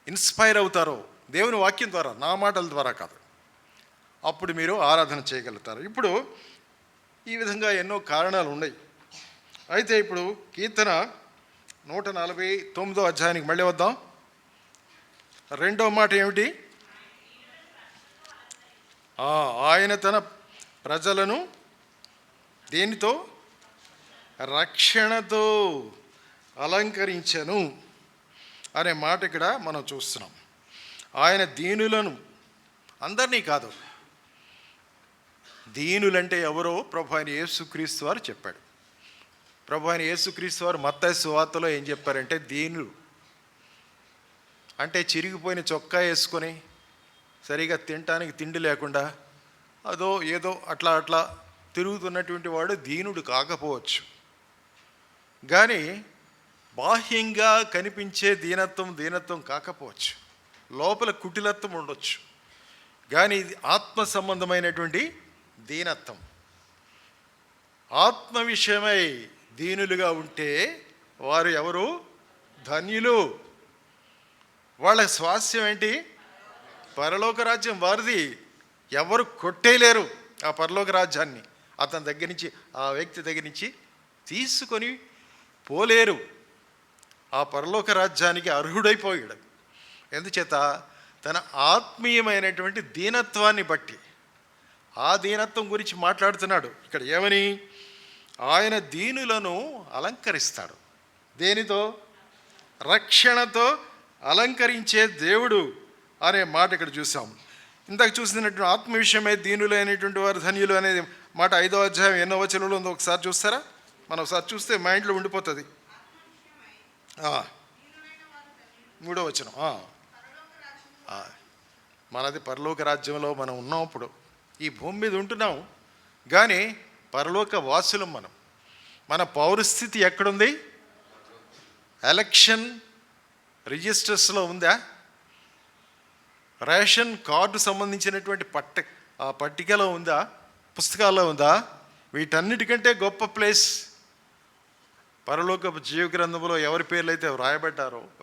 ఇన్స్పైర్ అవుతారో దేవుని వాక్యం ద్వారా, నా మాటల ద్వారా కాదు, అప్పుడు మీరు ఆరాధన చేయగలుగుతారు. ఇప్పుడు ఈ విధంగా ఎన్నో కారణాలు ఉన్నాయి. అయితే ఇప్పుడు కీర్తన 149వ అధ్యాయానికి మళ్ళీ వద్దాం. 2వ మాట ఏమిటి? ఆయన తన ప్రజలను దేనితో? రక్షణతో అలంకరించెను అనే మాట ఇక్కడ మనం చూస్తున్నాం. ఆయన దీనులను, అందరినీ కాదు, దీనులంటే ఎవరో ప్రభు అయిన యేసుక్రీస్తు వారు చెప్పాడు. ప్రభు అయిన యేసుక్రీస్తు వారు మత్తయి సువార్తలో ఏం చెప్పారంటే, దీనులు అంటే చిరిగిపోయిన చొక్కా వేసుకొని సరిగా తినటానికి తిండి లేకుండా అదో ఏదో అట్లా తిరుగుతున్నటువంటి వాడు దీనుడు కాకపోవచ్చు. కానీ బాహ్యంగా కనిపించే దీనత్వం కాకపోవచ్చు, లోపల కుటిలత్వం ఉండొచ్చు. కానీ ఇది ఆత్మ సంబంధమైనటువంటి దీనత్వం. ఆత్మ విషయమై దీనులుగా ఉంటే వారు ఎవరు? ధన్యులు. వాళ్ళ స్వాస్థ్యం ఏంటి? పరలోక రాజ్యం వారిది. ఎవరు కొట్టేయలేరు ఆ పరలోక రాజ్యాన్ని. అతని దగ్గర నుంచి, ఆ వ్యక్తి దగ్గర నుంచి తీసుకొని పోలేరు. ఆ పరలోక రాజ్యానికి అర్హుడైపోయాడు. ఎందుచేత? తన ఆత్మీయమైనటువంటి దీనత్వాన్ని బట్టి. ఆ దీనత్వం గురించి మాట్లాడుతున్నాడు ఇక్కడ. ఏమని? ఆయన దీనులను అలంకరిస్తాడు. దేనితో? రక్షణతో అలంకరించే దేవుడు అనే మాట ఇక్కడ చూసాం. ఇందాక చూసినటువంటి ఆత్మ విషయమై దీనులు అయినటువంటి వారు ధన్యులు అనేది మాట 5వ అధ్యాయం ఎన్నో వచనంలో ఉందో ఒకసారి చూస్తారా? మనం ఒకసారి చూస్తే మైండ్లో ఉండిపోతుంది. 3వ వచనం. మనది పరలోక రాజ్యంలో మనం ఉన్నాం. ఇప్పుడు ఈ భూమి మీద ఉంటున్నాం, కానీ పరలోక వాసులం మనం. మన పౌరస్థితి ఎక్కడుంది? ఎలక్షన్ రిజిస్టర్స్లో ఉందా? రేషన్ కార్డు సంబంధించినటువంటి పట్టికలో ఉందా? పుస్తకాల్లో ఉందా? వీటన్నిటికంటే గొప్ప ప్లేస్ పరలోకపు జీవ గ్రంథంలో ఎవరి పేర్లు అయితే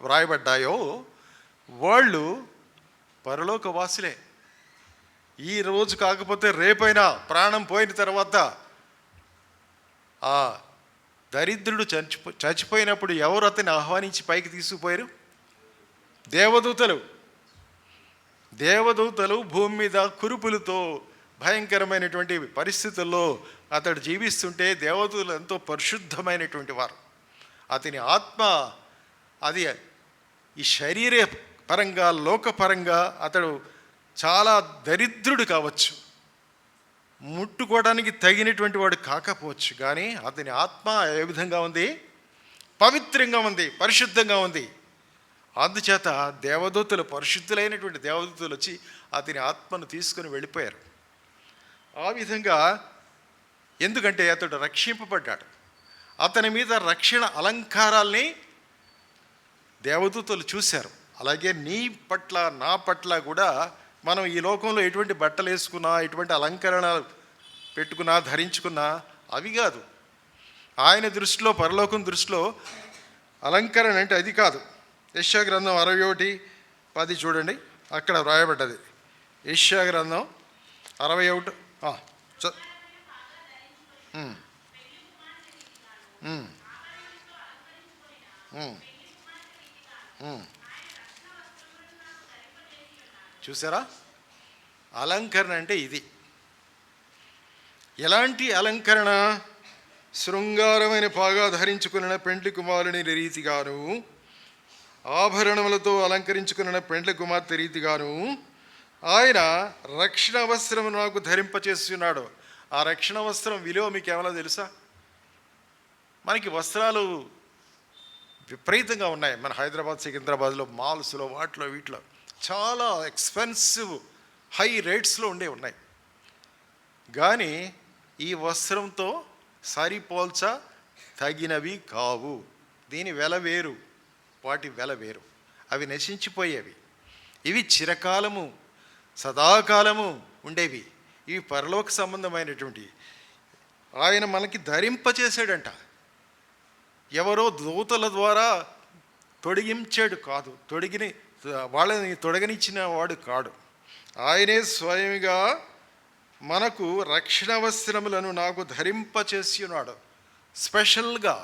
వ్రాయబడ్డాయో వాళ్ళు పరలోక వాసులే. ఈ రోజు కాకపోతే రేపైనా, ప్రాణం పోయిన తర్వాత ఆ దరిద్రుడు చచ్చిపోయినప్పుడు ఎవరు అతన్ని ఆహ్వానించి పైకి తీసుకుపోయారు? దేవదూతలు భూమి మీద కురుపులతో భయంకరమైనటువంటి పరిస్థితుల్లో అతడు జీవిస్తుంటే దేవదూతలు ఎంతో పరిశుద్ధమైనటువంటి వారు. అతని ఆత్మ అది ఈ శరీర పరంగా, లోకపరంగా అతడు చాలా దరిద్రుడు కావచ్చు, ముట్టుకోవడానికి తగినటువంటి వాడు కాకపోవచ్చు, కానీ అతని ఆత్మ ఏ విధంగా ఉంది? పవిత్రంగా ఉంది, పరిశుద్ధంగా ఉంది. అందుచేత దేవదూతలు, పరిశుద్ధులైనటువంటి దేవదూతలు వచ్చి అతని ఆత్మను తీసుకుని వెళ్ళిపోయారు. ఆ విధంగా ఎందుకంటే అతడు రక్షింపబడ్డాడు. అతని మీద రక్షణ అలంకారాల్ని దేవదూతలు చూశారు. అలాగే నీ పట్ల, నా పట్ల కూడా మనం ఈ లోకంలో ఎటువంటి బట్టలు వేసుకున్నా, ఎటువంటి అలంకరణలు పెట్టుకున్నా, ధరించుకున్నా అవి కాదు. ఆయన దృష్టిలో, పరలోకం దృష్టిలో అలంకరణ అంటే అది కాదు. యెషయా గ్రంథం 61:10 చూడండి, అక్కడ వ్రాయబడ్డది. యెషయా గ్రంథం 61. చూసారా? అలంకరణ అంటే ఇది. ఎలాంటి అలంకరణ? శృంగారమైన పాగా ధరించుకున్న పెండ్లి కుమారుని రీతిగాను, ఆభరణములతో అలంకరించుకున్న పెండ్లి కుమార్తె రీతిగాను ఆయన రక్షణ వస్త్రం నాకు ధరింపచేస్తున్నాడు. ఆ రక్షణ వస్త్రం విలువ మీకు ఏమైనా తెలుసా? మనకి వస్త్రాలు విపరీతంగా ఉన్నాయి. మన హైదరాబాద్, సికింద్రాబాద్లో, మాల్స్లో, వాటిలో వీటిలో చాలా ఎక్స్పెన్సివ్, హై రేట్స్లో ఉన్నాయి. కానీ ఈ వస్త్రంతో సరిపోల్చ తగినవి కావు. దీని వెల వేరు, వాటి వెల వేరు. అవి నశించిపోయేవి. ఇవి చిరకాలము, సదాకాలము ఉండేవి. ఇవి పరలోక సంబంధమైనటువంటి. ఆయన మనకి ధరింపచేసాడంట. ఎవరో దూతల ద్వారా తొడిగించాడు కాదు, వాళ్ళని తొడగనిచ్చిన వాడు కాడు. ఆయనే స్వయంగా మనకు రక్షణ వస్త్రములను నాకు ధరింపచేసి ఉన్నాడు. స్పెషల్గా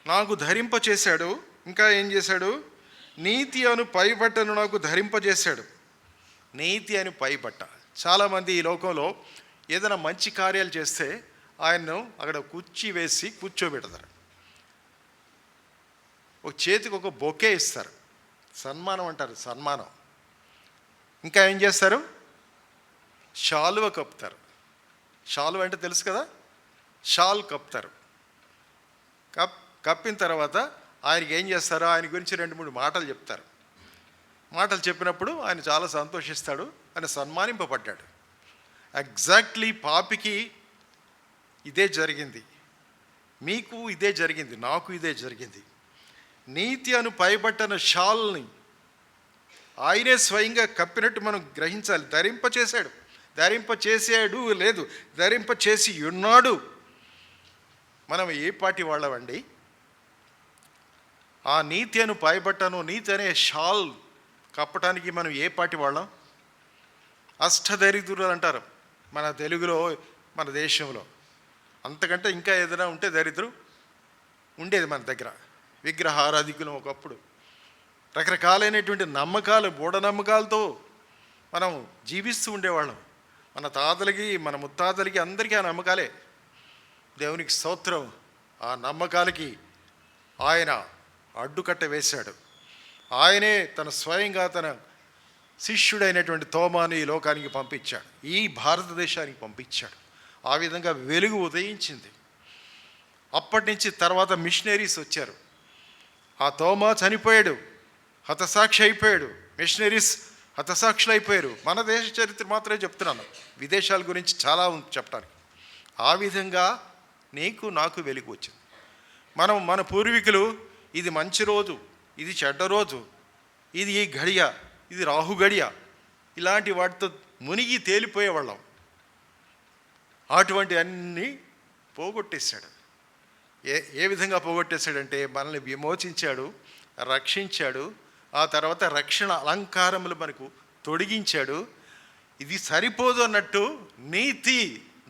నాకు ధరింపచేశాడు. ఇంకా ఏం చేశాడు? నీతి అను పైబట్టను నాకు ధరింపజేశాడు. నీతి అని పైబట్ట. చాలామంది ఈ లోకంలో ఏదైనా మంచి కార్యాలు చేస్తే ఆయన్ను అక్కడ కుర్చీ వేసి కూర్చోబెడతారు. ఒక చేతికి ఒక బొకే ఇస్తారు, సన్మానం అంటారు, సన్మానం. ఇంకా ఏం చేస్తారు? షాలువ కప్పుతారు. షాలువ అంటే తెలుసు కదా, షాల్ కప్పుతారు. కప్పిన తర్వాత ఆయనకి ఏం చేస్తారో ఆయన గురించి 2-3 మాటలు చెప్తారు. మాటలు చెప్పినప్పుడు ఆయన చాలా సంతోషిస్తాడు. ఆయన సన్మానింపబడ్డాడు. ఎగ్జాక్ట్లీ పాపికి ఇదే జరిగింది, మీకు ఇదే జరిగింది, నాకు ఇదే జరిగింది. నీతి అను పైబట్టన షాల్ని ఆయనే స్వయంగా కప్పినట్టు మనం గ్రహించాలి. ధరింపచేసాడు లేదు, ధరింపచేసి ఉన్నాడు. మనం ఏ పాటి వాళ్ళమండి? ఆ నీతి అను పైబట్టను, నీతి అనే షాల్ కప్పటానికి మనం ఏ పాటి వాళ్ళం? అష్టదరిద్రులు అంటారు మన తెలుగులో, మన దేశంలో. అంతకంటే ఇంకా ఏదైనా ఉంటే దరిద్రం ఉండేది మన దగ్గర. విగ్రహారాధికులం ఒకప్పుడు. రకరకాలైనటువంటి నమ్మకాలు, మూఢనమ్మకాలతో మనం జీవిస్తూ ఉండేవాళ్ళం. మన తాతలకి, మన ముత్తాతలకి అందరికీ ఆ నమ్మకాలే. దేవునికి స్తోత్రం. ఆ నమ్మకాలకి ఆయన అడ్డుకట్ట వేశాడు. ఆయనే తన స్వయంగా తన శిష్యుడైనటువంటి తోమాను ఈ లోకానికి పంపించాడు, ఈ భారతదేశానికి పంపించాడు. ఆ విధంగా వెలుగు ఉదయించింది. అప్పటి నుంచి తర్వాత మిషనరీస్ వచ్చారు. ఆ తోమా చనిపోయాడు, హతసాక్షి అయిపోయాడు. మిషనరీస్ హతసాక్షులు అయిపోయారు. మన దేశ చరిత్ర మాత్రమే చెప్తున్నాను, విదేశాల గురించి చాలా ఉంది చెప్పడానికి. ఆ విధంగా నీకు నాకు వెలుగు వచ్చింది. మన పూర్వీకులు ఇది మంచి రోజు, ఇది చెడ్డ రోజు, ఇది ఈ గడియ, ఇది రాహు గడియ, ఇలాంటి వాటితో మునిగి తేలిపోయేవాళ్ళం. అటువంటి అన్నీ పోగొట్టేశాడు. ఏ విధంగా పోగొట్టేశాడంటే మనల్ని విమోచించాడు, రక్షించాడు. ఆ తర్వాత రక్షణ అలంకారములు మనకు తొడిగించాడు. ఇది సరిపోదు అన్నట్టు నీతి,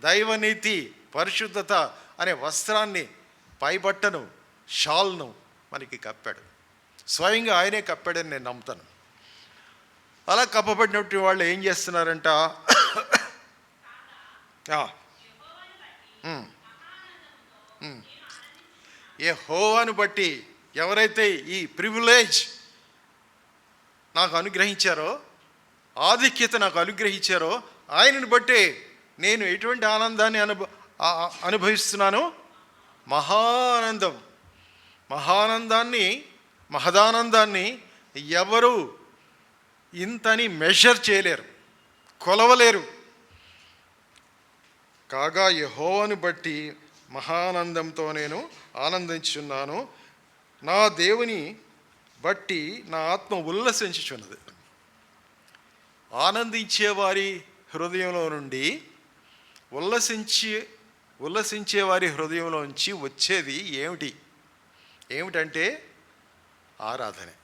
దైవనీతి, పరిశుద్ధత అనే వస్త్రాన్ని, పైబట్టను, షాల్ను మనకి కప్పాడు. స్వయంగా ఆయనే కప్పాడని నేను నమ్ముతాను. అలా కప్పబడినటువంటి వాళ్ళు ఏం చేస్తున్నారంట? యెహోవాను బట్టి ఎవరైతే ఈ ప్రివిలేజ్ నాకు అనుగ్రహించారో, ఆధిక్యత నాకు అనుగ్రహించారో, ఆయనను బట్టే నేను ఎటువంటి ఆనందాన్ని అనుభవిస్తున్నాను? మహదానందాన్ని ఎవరు ఇంతని మెజర్ చేయలేరు, కొలవలేరు. కాగా యెహోవాను బట్టి మహానందంతో నేను ఆనందించున్నాను. నా దేవుని బట్టి నా ఆత్మ ఉల్లసించుచున్నది. ఆనందించే వారి హృదయంలో నుండి, ఉల్లసించే వారి హృదయంలోంచి వచ్చేది ఏమిటంటే ఆరాధనే.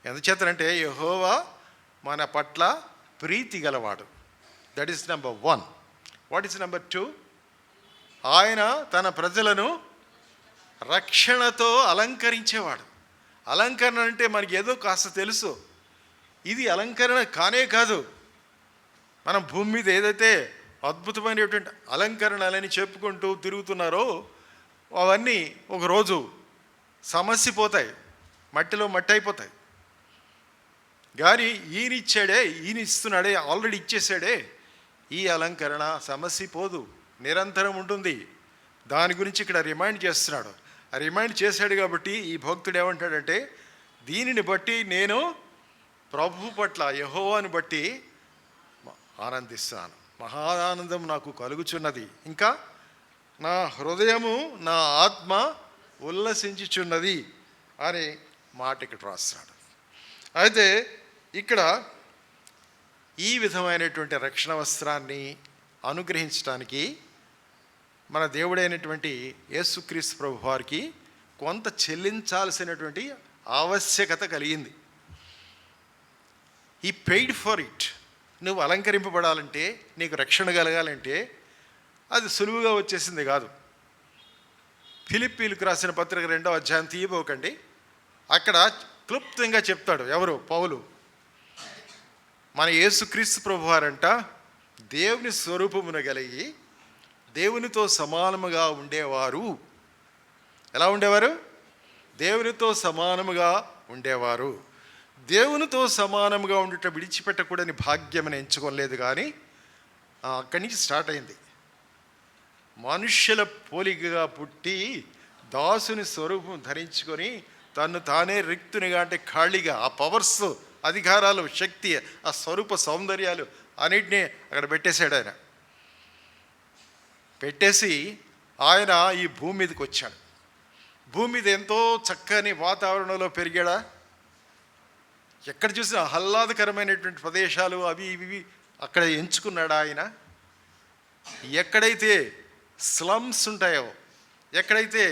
ఎందుచేతనంటే యెహోవా మన పట్ల ప్రీతి గలవాడు. That is number 1. What is number 2? ఆయన తన ప్రజలను రక్షణతో అలంకరించేవాడు. అలంకరణ అంటే మనకి ఏదో కాస్త తెలుసు. ఇది అలంకరణ కానే కాదు. మనం భూమి మీద ఏదైతే అద్భుతమైనటువంటి అలంకరణలని చెప్పుకుంటూ తిరుగుతున్నారో అవన్నీ ఒకరోజు సమస్యపోతాయి, మట్టిలో మట్టి అయిపోతాయి. కానీ ఈయన ఇస్తున్నాడే, ఆల్రెడీ ఇచ్చేసాడే, ఈ అలంకరణ సమస్యపోదు, నిరంతరం ఉంటుంది. దాని గురించి ఇక్కడ రిమైండ్ చేస్తున్నాడు. ఆ రిమైండ్ చేశాడు కాబట్టి ఈ భక్తుడు ఏమంటాడంటే, దీనిని బట్టి నేను ప్రభు పట్ల, యెహోవాను బట్టి ఆనందిస్తాను, మహానందం నాకు కలుగుచున్నది, ఇంకా నా హృదయము, నా ఆత్మ ఉల్లసించుచున్నది అని మాట ఇక్కడ రాస్తున్నాడు. అయితే ఇక్కడ ఈ విధమైనటువంటి రక్షణ వస్త్రాన్ని అనుగ్రహించడానికి మన దేవుడైనటువంటి యేసుక్రీస్తు ప్రభు వారికి కొంత చెల్లించాల్సినటువంటి ఆవశ్యకత కలిగింది. ఈ పెయిడ్ ఫర్ ఇట్. నువ్వు అలంకరింపబడాలంటే, నీకు రక్షణ కలగాలంటే అది సులువుగా వచ్చేసింది కాదు. ఫిలిప్పీలకు రాసిన పత్రిక 2వ అధ్యాయం తీయబోకండి. అక్కడ క్లుప్తంగా చెప్తాడు. ఎవరు? పౌలు. మన యేసుక్రీస్తు ప్రభువారంట దేవుని స్వరూపమున కలిగి దేవునితో సమానముగా ఉండేవారు. ఎలా ఉండేవారు? దేవునితో సమానముగా ఉండేవారు. దేవునితో సమానముగా ఉండటం విడిచిపెట్టకూడని భాగ్యమని ఎంచుకోలేదు. కానీ అక్కడి నుంచి స్టార్ట్ అయింది. మనుష్యుల పోలికగా పుట్టి దాసుని స్వరూపం ధరించుకొని తను తానే రిక్తునిగా, అంటే ఖాళీగా, ఆ పవర్స్, అధికారాలు, శక్తి, ఆ స్వరూప సౌందర్యాలు అన్నిటినీ అక్కడ పెట్టేశాడు. ఆయన పెట్టేసి ఆయన ఈ భూమి మీదకి వచ్చాడు. భూమి మీద ఎంతో చక్కని వాతావరణంలో పెరిగాడా? ఎక్కడ చూసినా ఆహ్లాదకరమైనటువంటి ప్రదేశాలు అవి ఇవి అక్కడ ఎంచుకున్నాడా ఆయన? ఎక్కడైతే స్లమ్స్ ఉంటాయో, ఎక్కడైతే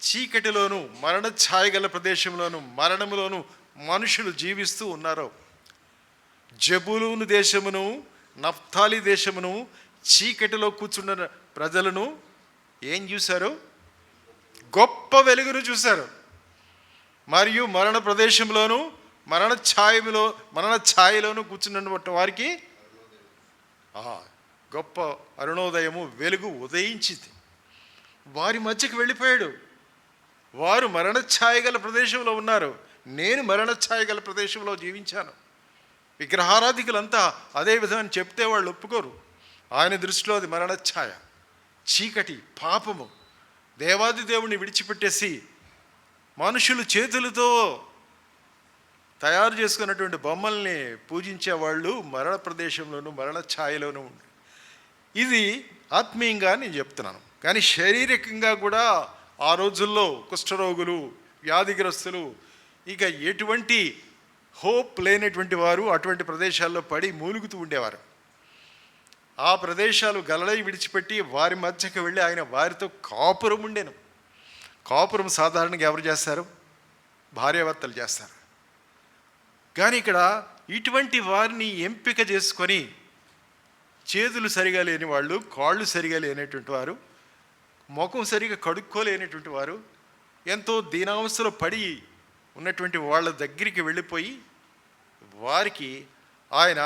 చీకటిలోను, మరణ ఛాయ గల ప్రదేశంలోను, మరణములోను మనుషులు జీవిస్తూ ఉన్నారో, జబూలూను దేశమును, నఫ్తాలి దేశమును, చీకటిలో కూర్చున్న ప్రజలను ఏం చూశారు? గొప్ప వెలుగును చూశారు. మరియు మరణ ప్రదేశంలోను, మరణ ఛాయలోను కూర్చున్న వారికి గొప్ప అరుణోదయము, వెలుగు ఉదయించింది. వారి మధ్యకి వెళ్ళిపోయాడు. వారు మరణ ఛాయ గల ప్రదేశంలో ఉన్నారు, నేను మరణ ఛాయ గల ప్రదేశంలో జీవించాను. విగ్రహారాధికులంతా అదే విధమని చెప్తే వాళ్ళు ఒప్పుకోరు. ఆయన దృష్టిలో అది మరణ ఛాయ, చీకటి, పాపము. దేవాది దేవుణ్ణి విడిచిపెట్టేసి మనుషులు చేతులతో తయారు చేసుకున్నటువంటి బొమ్మల్ని పూజించే వాళ్ళు మరణ ప్రదేశంలోనూ, మరణ ఛాయలోనూ ఉంది. ఇది ఆత్మీయంగా నేను చెప్తున్నాను. కానీ శారీరకంగా కూడా ఆ రోజుల్లో కుష్ఠరోగులు, వ్యాధిగ్రస్తులు, ఇక ఎటువంటి హోప్ లేనటువంటి వారు అటువంటి ప్రదేశాల్లో పడి మూలుగుతూ ఉండేవారు. ఆ ప్రదేశాలు గలలై విడిచిపెట్టి వారి మధ్యకి వెళ్ళి ఆయన వారితో కాపురం ఉండేను. కాపురం సాధారణంగా ఎవరు చేస్తారు? భార్యాభర్తలు చేస్తారు. కానీ ఇక్కడ ఇటువంటి వారిని ఎంపిక చేసుకొని, చేతులు సరిగా లేని వాళ్ళు, కాళ్ళు సరిగా లేనటువంటి వారు, ముఖం సరిగా కడుక్కోలేనటువంటి వారు, ఎంతో దీనావస్థలో పడి ఉన్నటువంటి వాళ్ళ దగ్గరికి వెళ్ళిపోయి వారికి ఆయన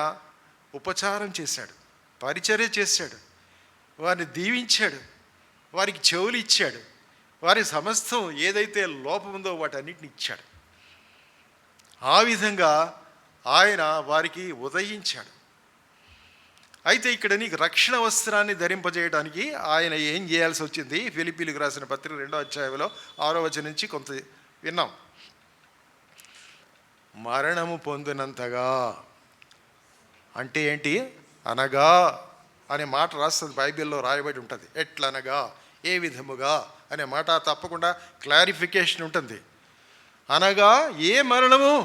ఉపచారం చేశాడు, పరిచర్య చేశాడు, వారిని దీవించాడు, వారికి చెవులు ఇచ్చాడు, వారి సమస్తం ఏదైతే లోపం ఉందో వాటన్నిటిని ఇచ్చాడు. ఆ విధంగా ఆయన వారికి ఉదయించాడు. అయితే ఇక్కడ నీకు రక్షణ వస్త్రాన్ని ధరింపజేయడానికి ఆయన ఏం చేయాల్సి వచ్చింది? ఫిలిప్పీలకు రాసిన పత్రిక 2వ అధ్యాయంలో 6వ వచనం నుంచి కొంత విన్నాం. మరణము పొందినంతగా అంటే ఏంటి? అనగా అనే మాట రాస్తుంది, బైబిల్లో రాయబడి ఉంటుంది. ఎట్లనగా, ఏ విధముగా అనే మాట తప్పకుండా క్లారిఫికేషన్ ఉంటుంది. అనగా ఏ మరణము?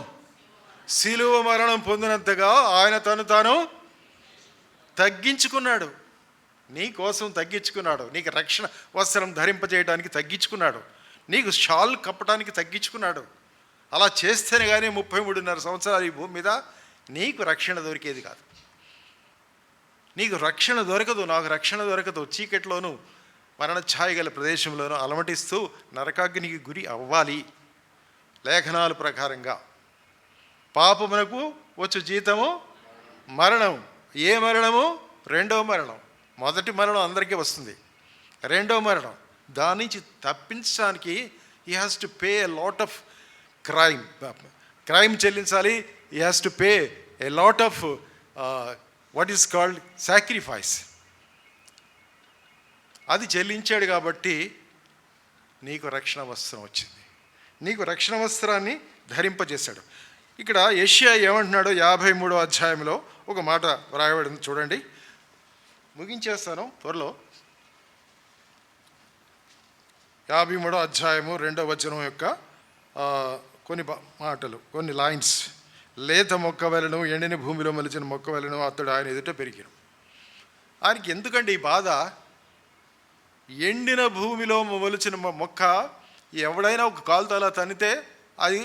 శిలువ మరణం పొందినంతగా ఆయన తను తాను తగ్గించుకున్నాడు. నీ కోసం తగ్గించుకున్నాడు. నీకు రక్షణ వస్త్రం ధరింపజేయడానికి తగ్గించుకున్నాడు. నీకు షాల్ కప్పడానికి తగ్గించుకున్నాడు. అలా చేస్తేనే కానీ 33.5 సంవత్సరాలు ఈ భూమి మీద నీకు రక్షణ దొరికేది కాదు. నీకు రక్షణ దొరకదు, నాకు రక్షణ దొరకదు. చీకట్లోనూ మరణ ఛాయ గల ప్రదేశంలోనూ అలమటిస్తూ నరకాగ్నికి గురి అవ్వాలి. లేఖనాల ప్రకారంగా పాపమునకు వచ్చు జీతము మరణం. ఏ మరణము? రెండవ మరణం. మొదటి మరణం అందరికీ వస్తుంది. రెండవ మరణం, దాని నుంచి తప్పించడానికి he has to pay a lot of crime చెల్లించాలి. He has to pay a lot of what is called sacrifice. అది చెల్లించాడు కాబట్టి నీకు రక్షణ వస్త్రం వచ్చింది. నీకు రక్షణ వస్త్రాన్ని ధరింపజేశాడు. ఇక్కడ యెషయా ఏమంటున్నాడో 53వ అధ్యాయంలో ఒక మాట వ్రాయబడింది, చూడండి. ముగించేస్తాను త్వరలో. 53వ అధ్యాయము 2వ వచనం యొక్క కొన్ని మాటలు, కొన్ని లైన్స్. లేత మొక్క వలెను, ఎండిన భూమిలో మొలిచిన మొక్క వలెను అతడు ఆయన ఎదుట పెరిగాను. ఆయనకి ఎందుకండి ఈ బాధ? ఎండిన భూమిలో మొలిచిన మొక్క ఎవడైనా ఒక కాలుతో అలా తన్నితే అది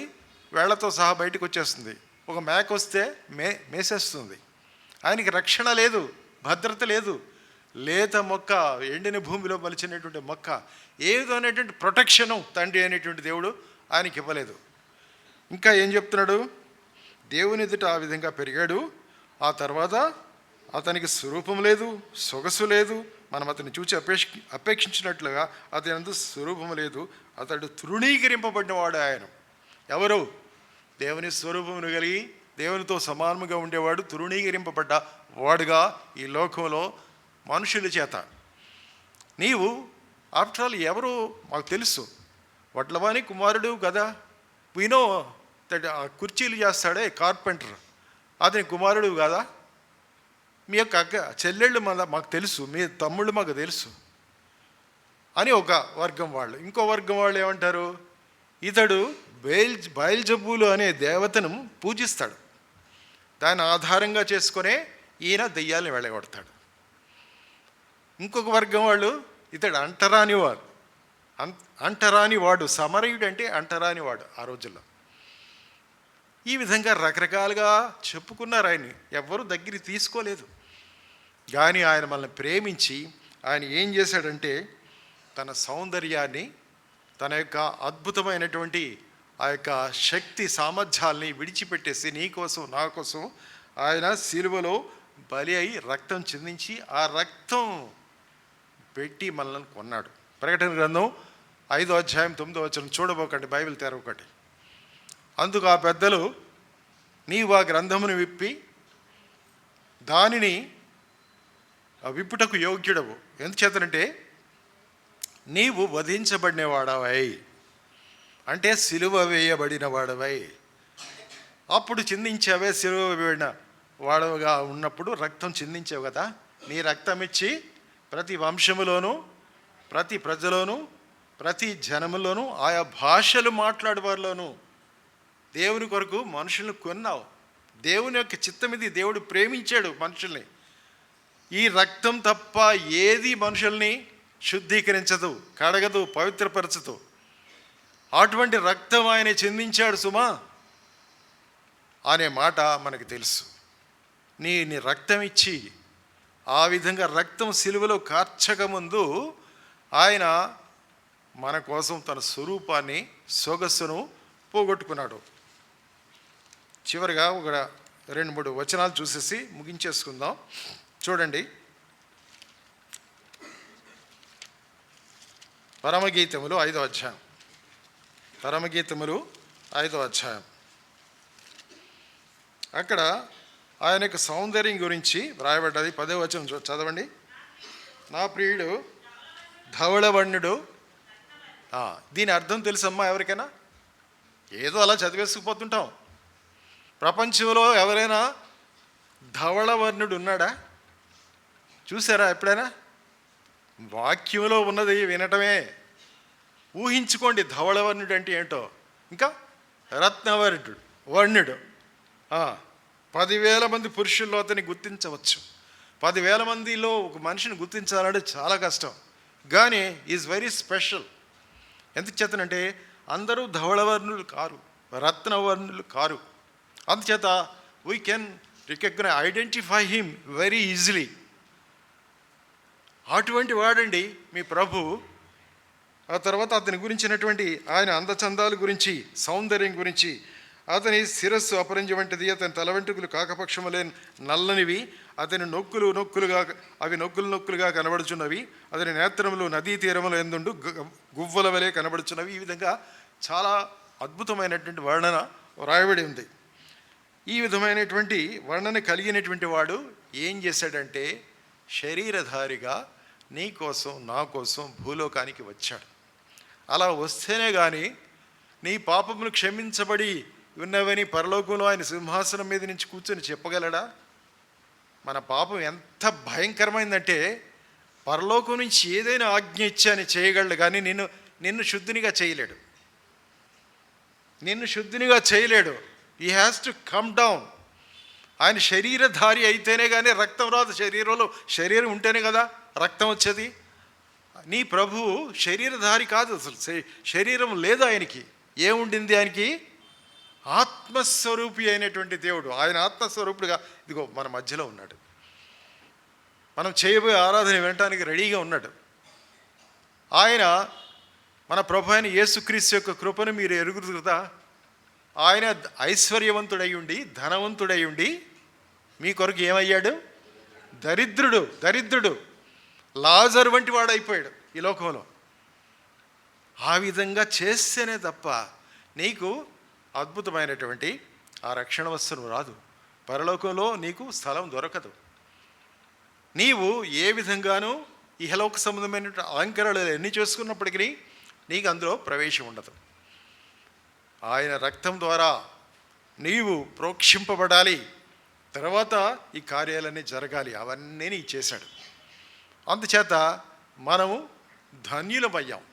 వేళ్లతో సహా బయటకు వచ్చేస్తుంది. ఒక మేక వస్తే మేసేస్తుంది. ఆయనకి రక్షణ లేదు, భద్రత లేదు. లేత మొక్క, ఎండిన భూమిలో మలిచినటువంటి మొక్క, ఏదో అనేటువంటి ప్రొటెక్షను తండ్రి అనేటువంటి దేవుడు ఆయనకి ఇవ్వలేదు. ఇంకా ఏం చెప్తున్నాడు? దేవుని ఎదుట ఆ విధంగా పెరిగాడు. ఆ తర్వాత అతనికి స్వరూపం లేదు, సొగసు లేదు. మనం అతన్ని చూసి అపేక్షించినట్లుగా అతని అందు స్వరూపం లేదు. అతడు తృణీకరింపబడినవాడు. ఆయన ఎవరు? దేవుని స్వరూపమును కలిగి దేవునితో సమానముగా ఉండేవాడు తృణీకరింపబడ్డ వాడుగా ఈ లోకంలో మనుషుల చేత. నీవు ఆఫ్టర్ ఆల్ ఎవరు మాకు తెలుసు, వడ్లవాని కుమారుడు కదా. వినో దట్ ఆ కుర్చీలు చేస్తాడే కార్పెంటర్, అతని కుమారుడు కదా. మీ యొక్క అక్క చెల్లెళ్ళు మాకు తెలుసు, మీ తమ్ముళ్ళు మాకు తెలుసు అని ఒక వర్గం వాళ్ళు. ఇంకో వర్గం వాళ్ళు ఏమంటారు? ఇతడు బయల్జబూలు అనే దేవతను పూజిస్తాడు, దాన్ని ఆధారంగా చేసుకునే ఈయన దెయ్యాలను వెళ్ళగొడతాడు. ఇంకొక వర్గం వాళ్ళు ఇతడు అంటరాని వాడు. సమరయుడు అంటే అంటరాని వాడు ఆ రోజుల్లో. ఈ విధంగా రకరకాలుగా చెప్పుకున్నారు. ఆయన్ని ఎవ్వరూ దగ్గరికి తీసుకోలేదు. కానీ ఆయన మనల్ని ప్రేమించి ఆయన ఏం చేశాడంటే తన సౌందర్యాన్ని, తన యొక్క అద్భుతమైనటువంటి ఆ యొక్క శక్తి సామర్థ్యాల్ని విడిచిపెట్టేసి నీ కోసం నా కోసం ఆయన సిలువలో బలి అయి రక్తం చిందించి ఆ రక్తం పెట్టి మనల్ని కొన్నాడు. ప్రకటన గ్రంథం 5వ అధ్యాయం 9వ వచనం చూడబోకండి, బైబిల్ తెరవకండి. అందుకు ఆ పెద్దలు, నీవు ఆ గ్రంథమును విప్పి దానిని విప్పుటకు యోగ్యుడవు. ఎందుచేతనంటే నీవు వధించబడినవాడవై, అంటే సిలువ వేయబడిన వాడవై. అప్పుడు చిందించావే, సిలువ వేయబడిన వాడవుగా ఉన్నప్పుడు రక్తం చిందించావు కదా. నీ రక్తం ఇచ్చి ప్రతి వంశములోనూ, ప్రతి ప్రజలోనూ, ప్రతి జనములోనూ, ఆయా భాషలు మాట్లాడేవారిలోనూ దేవుని కొరకు మనుషులను కొన్నావు. దేవుని యొక్క చిత్తం ఇది. దేవుడు ప్రేమించాడు మనుషుల్ని. ఈ రక్తం తప్ప ఏది మనుషుల్ని శుద్ధీకరించదు, కడగదు, పవిత్రపరచదు. అటువంటి రక్తం ఆయన చిందించాడు సుమా అనే మాట మనకు తెలుసు. నీ రక్తం ఇచ్చి ఆ విధంగా రక్తం సిలువలో కార్చక ముందు ఆయన మన కోసం తన స్వరూపాన్ని, సొగస్సును పోగొట్టుకున్నాడు. చివరిగా ఒక 2-3 వచనాలు చూసేసి ముగించేసుకుందాం. చూడండి, పరమగీతములు 5వ అధ్యాయం. పరమగీతములు 5వ అధ్యాయం. అక్కడ ఆయన యొక్క సౌందర్యం గురించి వ్రాయబడ్డది. 10వ వచనం చదవండి. నా ప్రియుడు ధవళవర్ణుడు. దీని అర్థం తెలుసమ్మా ఎవరికైనా? ఏదో అలా చదివేసుకుపోతుంటాం. ప్రపంచంలో ఎవరైనా ధవళవర్ణుడు ఉన్నాడా? చూసారా ఎప్పుడైనా? వాక్యంలో ఉన్నది వినటమే. ఊహించుకోండి ధవళవర్ణుడు అంటే ఏంటో. ఇంకా వర్ణుడు 10,000 మంది పురుషుల్లో అతన్ని గుర్తించవచ్చు. 10,000 మందిలో ఒక మనిషిని గుర్తించాలంటే చాలా కష్టం. కానీ ఈజ్ వెరీ స్పెషల్. ఎందుకు చేతనంటే అందరూ ధవళవర్ణులు కారు, రత్నవర్ణులు కారు. అందుచేత we can identify him very easily. అటువంటి వాడండి మీ ప్రభు. ఆ తర్వాత అతని గురించినటువంటి ఆయన అందచందాల గురించి, సౌందర్యం గురించి, అతని శిరస్సు అపరంజి వంటిది, అతని తల వెంట్రుకలు కాకపక్షములే నల్లనివి, అతని నొక్కులుగా కనబడుచున్నవి, అతని నేత్రములు నదీ తీరములు ఎందుండు గువ్వల వలె కనబడుచున్నవి. ఈ విధంగా చాలా అద్భుతమైనటువంటి వర్ణన వ్రాయబడి ఉంది. ఈ విధమైనటువంటి వర్ణన కలిగినటువంటి వాడు ఏం చేశాడంటే శరీరధారిగా నీ కోసం, నా కోసం భూలోకానికి వచ్చాడు. అలా వస్తేనే కానీ నీ పాపములు క్షమించబడి ఉన్నవని పరలోకంలో ఆయన సింహాసనం మీద నుంచి కూర్చొని చెప్పగలడా? మన పాపం ఎంత భయంకరమైందంటే పరలోకం నుంచి ఏదైనా ఆజ్ఞ ఇచ్చి అని చేయగలడు, కానీ నిన్ను శుద్ధినిగా చేయలేడు. He has to come down. ఆయన శరీరధారి అయితేనే కానీ రక్తం రాదు. శరీరం ఉంటేనే కదా రక్తం వచ్చేది. నీ ప్రభువు శరీరధారి కాదు, అసలు శరీరం లేదు ఆయనకి. ఏముండింది ఆయనకి? ఆత్మస్వరూపి అయినటువంటి దేవుడు. ఆయన ఆత్మస్వరూపుడుగా ఇదిగో మన మధ్యలో ఉన్నాడు. మనం చేయబోయే ఆరాధన వినటానికి రెడీగా ఉన్నాడు. ఆయన మన ప్రభు అయిన యేసుక్రీస్తు యొక్క కృపను మీరు ఎరుగురు కదా. ఆయన ఐశ్వర్యవంతుడై ఉండి, ధనవంతుడై ఉండి మీ కొరకు ఏమయ్యాడు? దరిద్రుడు లాజరు వంటి వాడు అయిపోయాడు ఈ లోకంలో. ఆ విధంగా చేస్తేనే తప్ప నీకు అద్భుతమైనటువంటి ఆ రక్షణ వస్తువు రాదు. పరలోకంలో నీకు స్థలం దొరకదు. నీవు ఏ విధంగానూ ఇహలోక సంబంధమైన అలంకరణలు ఎన్ని చేసుకున్నప్పటికీ నీకు అందులో ప్రవేశం ఉండదు. ఆయన రక్తం ద్వారా నీవు ప్రోక్షింపబడాలి. తర్వాత ఈ కార్యాలన్నీ జరగాలి. అవన్నీ నీ చేశాడు. అందుచేత మనము ధన్యులమయ్యాం.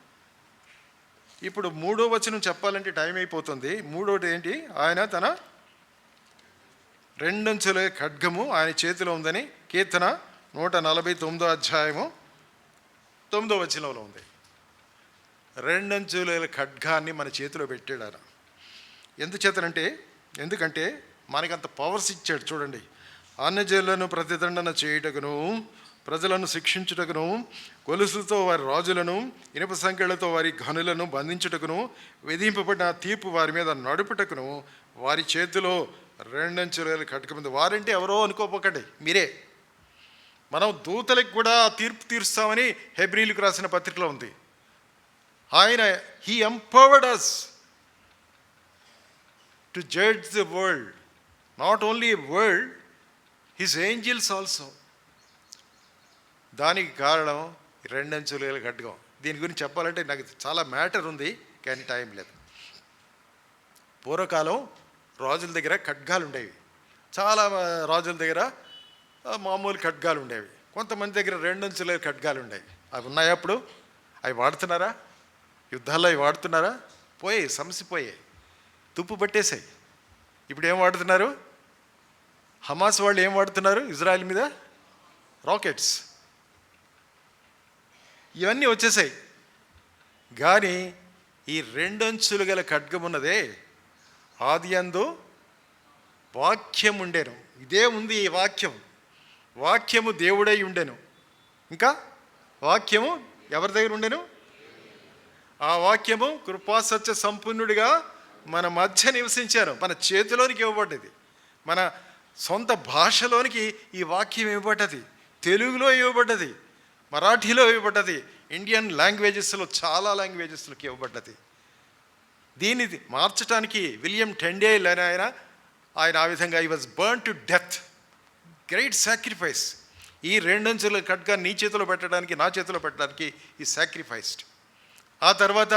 ఇప్పుడు 3వ వచనం చెప్పాలంటే టైం అయిపోతుంది. 3వది ఏంటి? ఆయన తన 2 అంచుల ఖడ్గము ఆయన చేతిలో ఉందని కీర్తన 149వ అధ్యాయము 9వ వచనంలో ఉంది. 2 అంచుల ఖడ్గాన్ని మన చేతిలో పెట్టాడు ఆయన. ఎందుకంటే మనకంత పవర్స్ ఇచ్చాడు. చూడండి, అన్యజనులను ప్రతిదండన చేయుటకును, ప్రజలను శిక్షించుటకును, గొలుసులతో వారి రాజులను, ఇనుప సంకెళ్లతో వారి ఘనులను బంధించుటకును, విధింపబడిన తీర్పు వారి మీద నడుపుటకును వారి చేతిలో 2 అంచుల ఖడ్గం ఉంది. వారంటే ఎవరో అనుకోపోకండి, మీరే. మనం దూతలకు కూడా తీర్పు తీరుస్తామని హెబ్రీలకు రాసిన పత్రికలో ఉంది. ఆయన he empowered us to judge the world, not only world, his angels also. దానికి కారణం 2 అంచుల ఖడ్గం. దీని గురించి చెప్పాలంటే నాకు చాలా మ్యాటర్ ఉంది, కానీ టైం లేదు. పూర్వకాలం రాజుల దగ్గర ఖడ్గాలు ఉండేవి. చాలా రాజుల దగ్గర మామూలు ఖడ్గాలు ఉండేవి. కొంతమంది దగ్గర 2 అంచుల ఖడ్గాలు ఉండేవి. అవి ఉన్నాయా? అప్పుడు అవి వాడుతున్నారా? యుద్ధాల్లో అవి వాడుతున్నారా? సమసిపోయాయి, తుప్పు పట్టేశాయి. ఇప్పుడు ఏం వాడుతున్నారు? హమాస్ వాళ్ళు ఏం వాడుతున్నారు ఇజ్రాయెల్ మీద? రాకెట్స్ ఇవన్నీ వచ్చేసాయి. కానీ ఈ రెండంచులు గల ఖడ్గం ఉన్నదే, ఆది యందు వాక్యం ఉండెను. ఇదే ఉంది ఈ వాక్యం. వాక్యము దేవుడై ఉండెను. ఇంకా వాక్యము ఎవరి దగ్గర ఉండెను? ఆ వాక్యము కృపాసత్య సంపూర్ణుడిగా మన మధ్య నివసించారు. మన చేతిలోనికి ఇవ్వబడ్డది. మన సొంత భాషలోనికి ఈ వాక్యం ఇవ్వబడ్డది. తెలుగులో ఇవ్వబడ్డది, మరాఠీలో ఇవ్వబడ్డది, ఇండియన్ లాంగ్వేజెస్లో చాలా లాంగ్వేజెస్లోకి ఇవ్వబడ్డది. దీన్ని మార్చడానికి విలియం టెండేల్ అని ఆయన ఆ విధంగా I was burn to death, great sacrifice. ఈ రెండంచుల ఖడ్గాన్ని నీ చేతిలో పెట్టడానికి, నా చేతిలో పెట్టడానికి ఈ సాక్రిఫైస్డ్. ఆ తర్వాత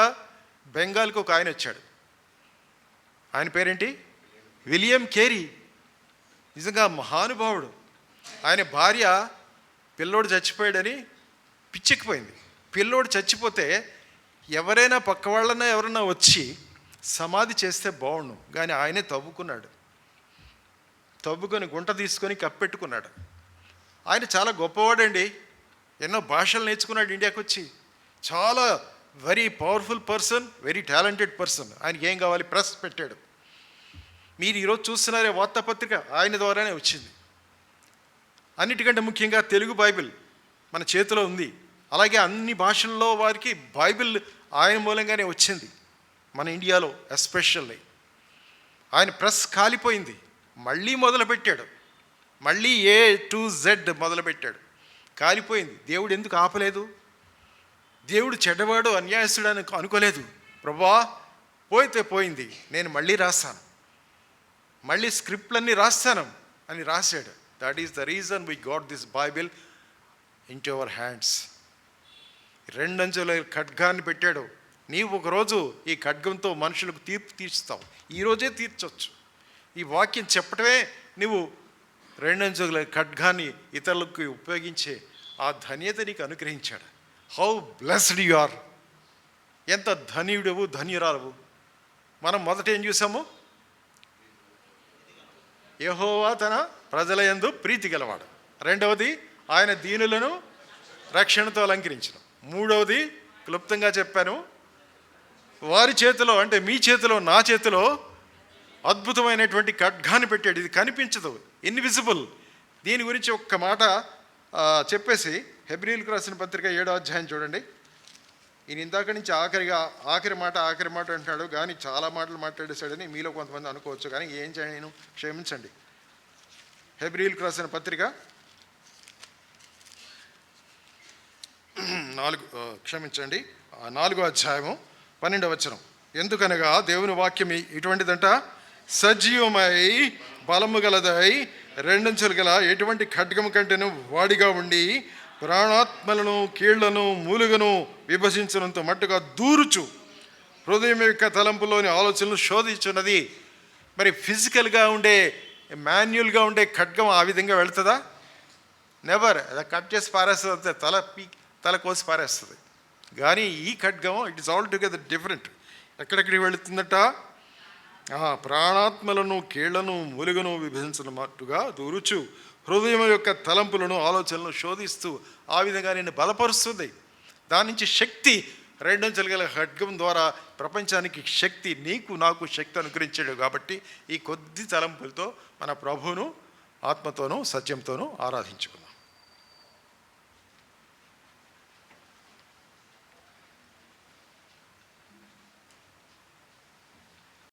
బెంగాల్కి ఒక ఆయన వచ్చాడు. ఆయన పేరేంటి? William Carey. నిజంగా మహానుభావుడు. ఆయన భార్య పిల్లోడు చచ్చిపోయాడని పిచ్చెక్కిపోయింది. పిల్లోడు చచ్చిపోతే ఎవరైనా పక్క వాళ్ళన్నా ఎవరన్నా వచ్చి సమాధి చేస్తే బాగుండు, కానీ ఆయనే తవ్వుకున్నాడు. తవ్వుకొని గుంట తీసుకొని కప్పెట్టుకున్నాడు. ఆయన చాలా గొప్పవాడండి. ఎన్నో భాషలు నేర్చుకున్నాడు ఇండియాకి వచ్చి. చాలా very powerful person, very talented person. ఆయనకి ఏం కావాలి? ప్రెస్ పెట్టాడు. మీరు ఈరోజు చూస్తున్నారే వార్తాపత్రిక ఆయన ద్వారానే వచ్చింది. అన్నిటికంటే ముఖ్యంగా తెలుగు బైబిల్ మన చేతిలో ఉంది. అలాగే అన్ని భాషల్లో వారికి బైబిల్ ఆయన మూలంగానే వచ్చింది. మన ఇండియాలో ఎస్పెషల్లీ ఆయన ప్రెస్ కాలిపోయింది, మళ్ళీ మొదలుపెట్టాడు. మళ్ళీ A to Z మొదలుపెట్టాడు. కాలిపోయింది. దేవుడు ఎందుకు ఆపలేదు? దేవుడు చెడ్డవాడు, అన్యాయస్తుడు అని అనుకోలేదు. ప్రభువా పోయితే పోయింది, నేను మళ్ళీ రాస్తాను, మళ్ళీ స్క్రిప్ట్లన్నీ రాస్తాను అని రాశాడు. That is the reason we got this Bible into our hands. రెండంచుల ఖడ్గాన్ని పెట్టాడు. నీవు ఒకరోజు ఈ ఖడ్గంతో మనుషులకు తీర్పు తీర్చుతావు. ఈరోజే తీర్చొచ్చు. ఈ వాక్యం చెప్పటమే నువ్వు రెండంచుల ఖడ్గాన్ని ఇతరులకు ఉపయోగించే ఆ ధన్యత నీకు అనుగ్రహించాడు. How blessed you are. ఎంత ధన్యుడవు, ధన్యురాలవు. మనం మొదట ఏం చూసాము? యెహోవా తన ప్రజల యందు ప్రీతి గలవాడు. రెండవది ఆయన దీనులను రక్షణతో అలంకరించడం. మూడవది క్లుప్తంగా చెప్పాను, వారి చేతిలో అంటే మీ చేతిలో, నా చేతిలో అద్భుతమైనటువంటి ఖడ్గాన్ని పెట్టాడు. ఇది కనిపించదు, ఇన్విజిబుల్. దీని గురించి ఒక్క మాట చెప్పేసి హెబ్రీయులకు రాసిన పత్రిక 7వ అధ్యాయం చూడండి. ఈయన ఇందాక నుంచి ఆఖరి మాట అంటున్నాడు, కానీ చాలా మాటలు మాట్లాడేశాడని మీలో కొంతమంది అనుకోవచ్చు. కానీ ఏం చేయను, క్షమించండి. హెబ్రీయులకు రాసిన పత్రిక 4వ అధ్యాయము 12వ వచనం. ఎందుకనగా దేవుని వాక్యం ఇటువంటిదంట, సజీవమై బలము గలదై రెండంచులు గల ఎటువంటి ఖడ్గము కంటేను వాడిగా ఉండి ప్రాణాత్మలను, కీళ్లను, మూలుగను విభజించినంత మట్టుగా దూరుచు హృదయం యొక్క తలంపులోని ఆలోచనలు శోధించున్నది. మరి ఫిజికల్గా ఉండే, మాన్యువల్గా ఉండే ఖడ్గం ఆ విధంగా వెళ్తుందా? నెవర్. అది కట్ చేసి పారేస్తుంది, తల కోసి పారేస్తుంది. కానీ ఈ ఖడ్గం it is all together different. ఎక్కడెక్కడికి వెళుతుందట? ప్రాణాత్మలను, కీళ్లను, మూలుగను విభజించినట్టుగా దూరుచు హృదయం యొక్క తలంపులను, ఆలోచనలను శోధిస్తూ ఆ విధంగా నేను బలపరుస్తుంది. దాని నుంచి శక్తి, రెండంచెలు గల ఖడ్గం ద్వారా ప్రపంచానికి శక్తి, నీకు నాకు శక్తి అనుగ్రహించాడు. కాబట్టి ఈ కొద్ది తలంపులతో మన ప్రభువును ఆత్మతోనూ సత్యంతోనూ ఆరాధించుకున్నాం.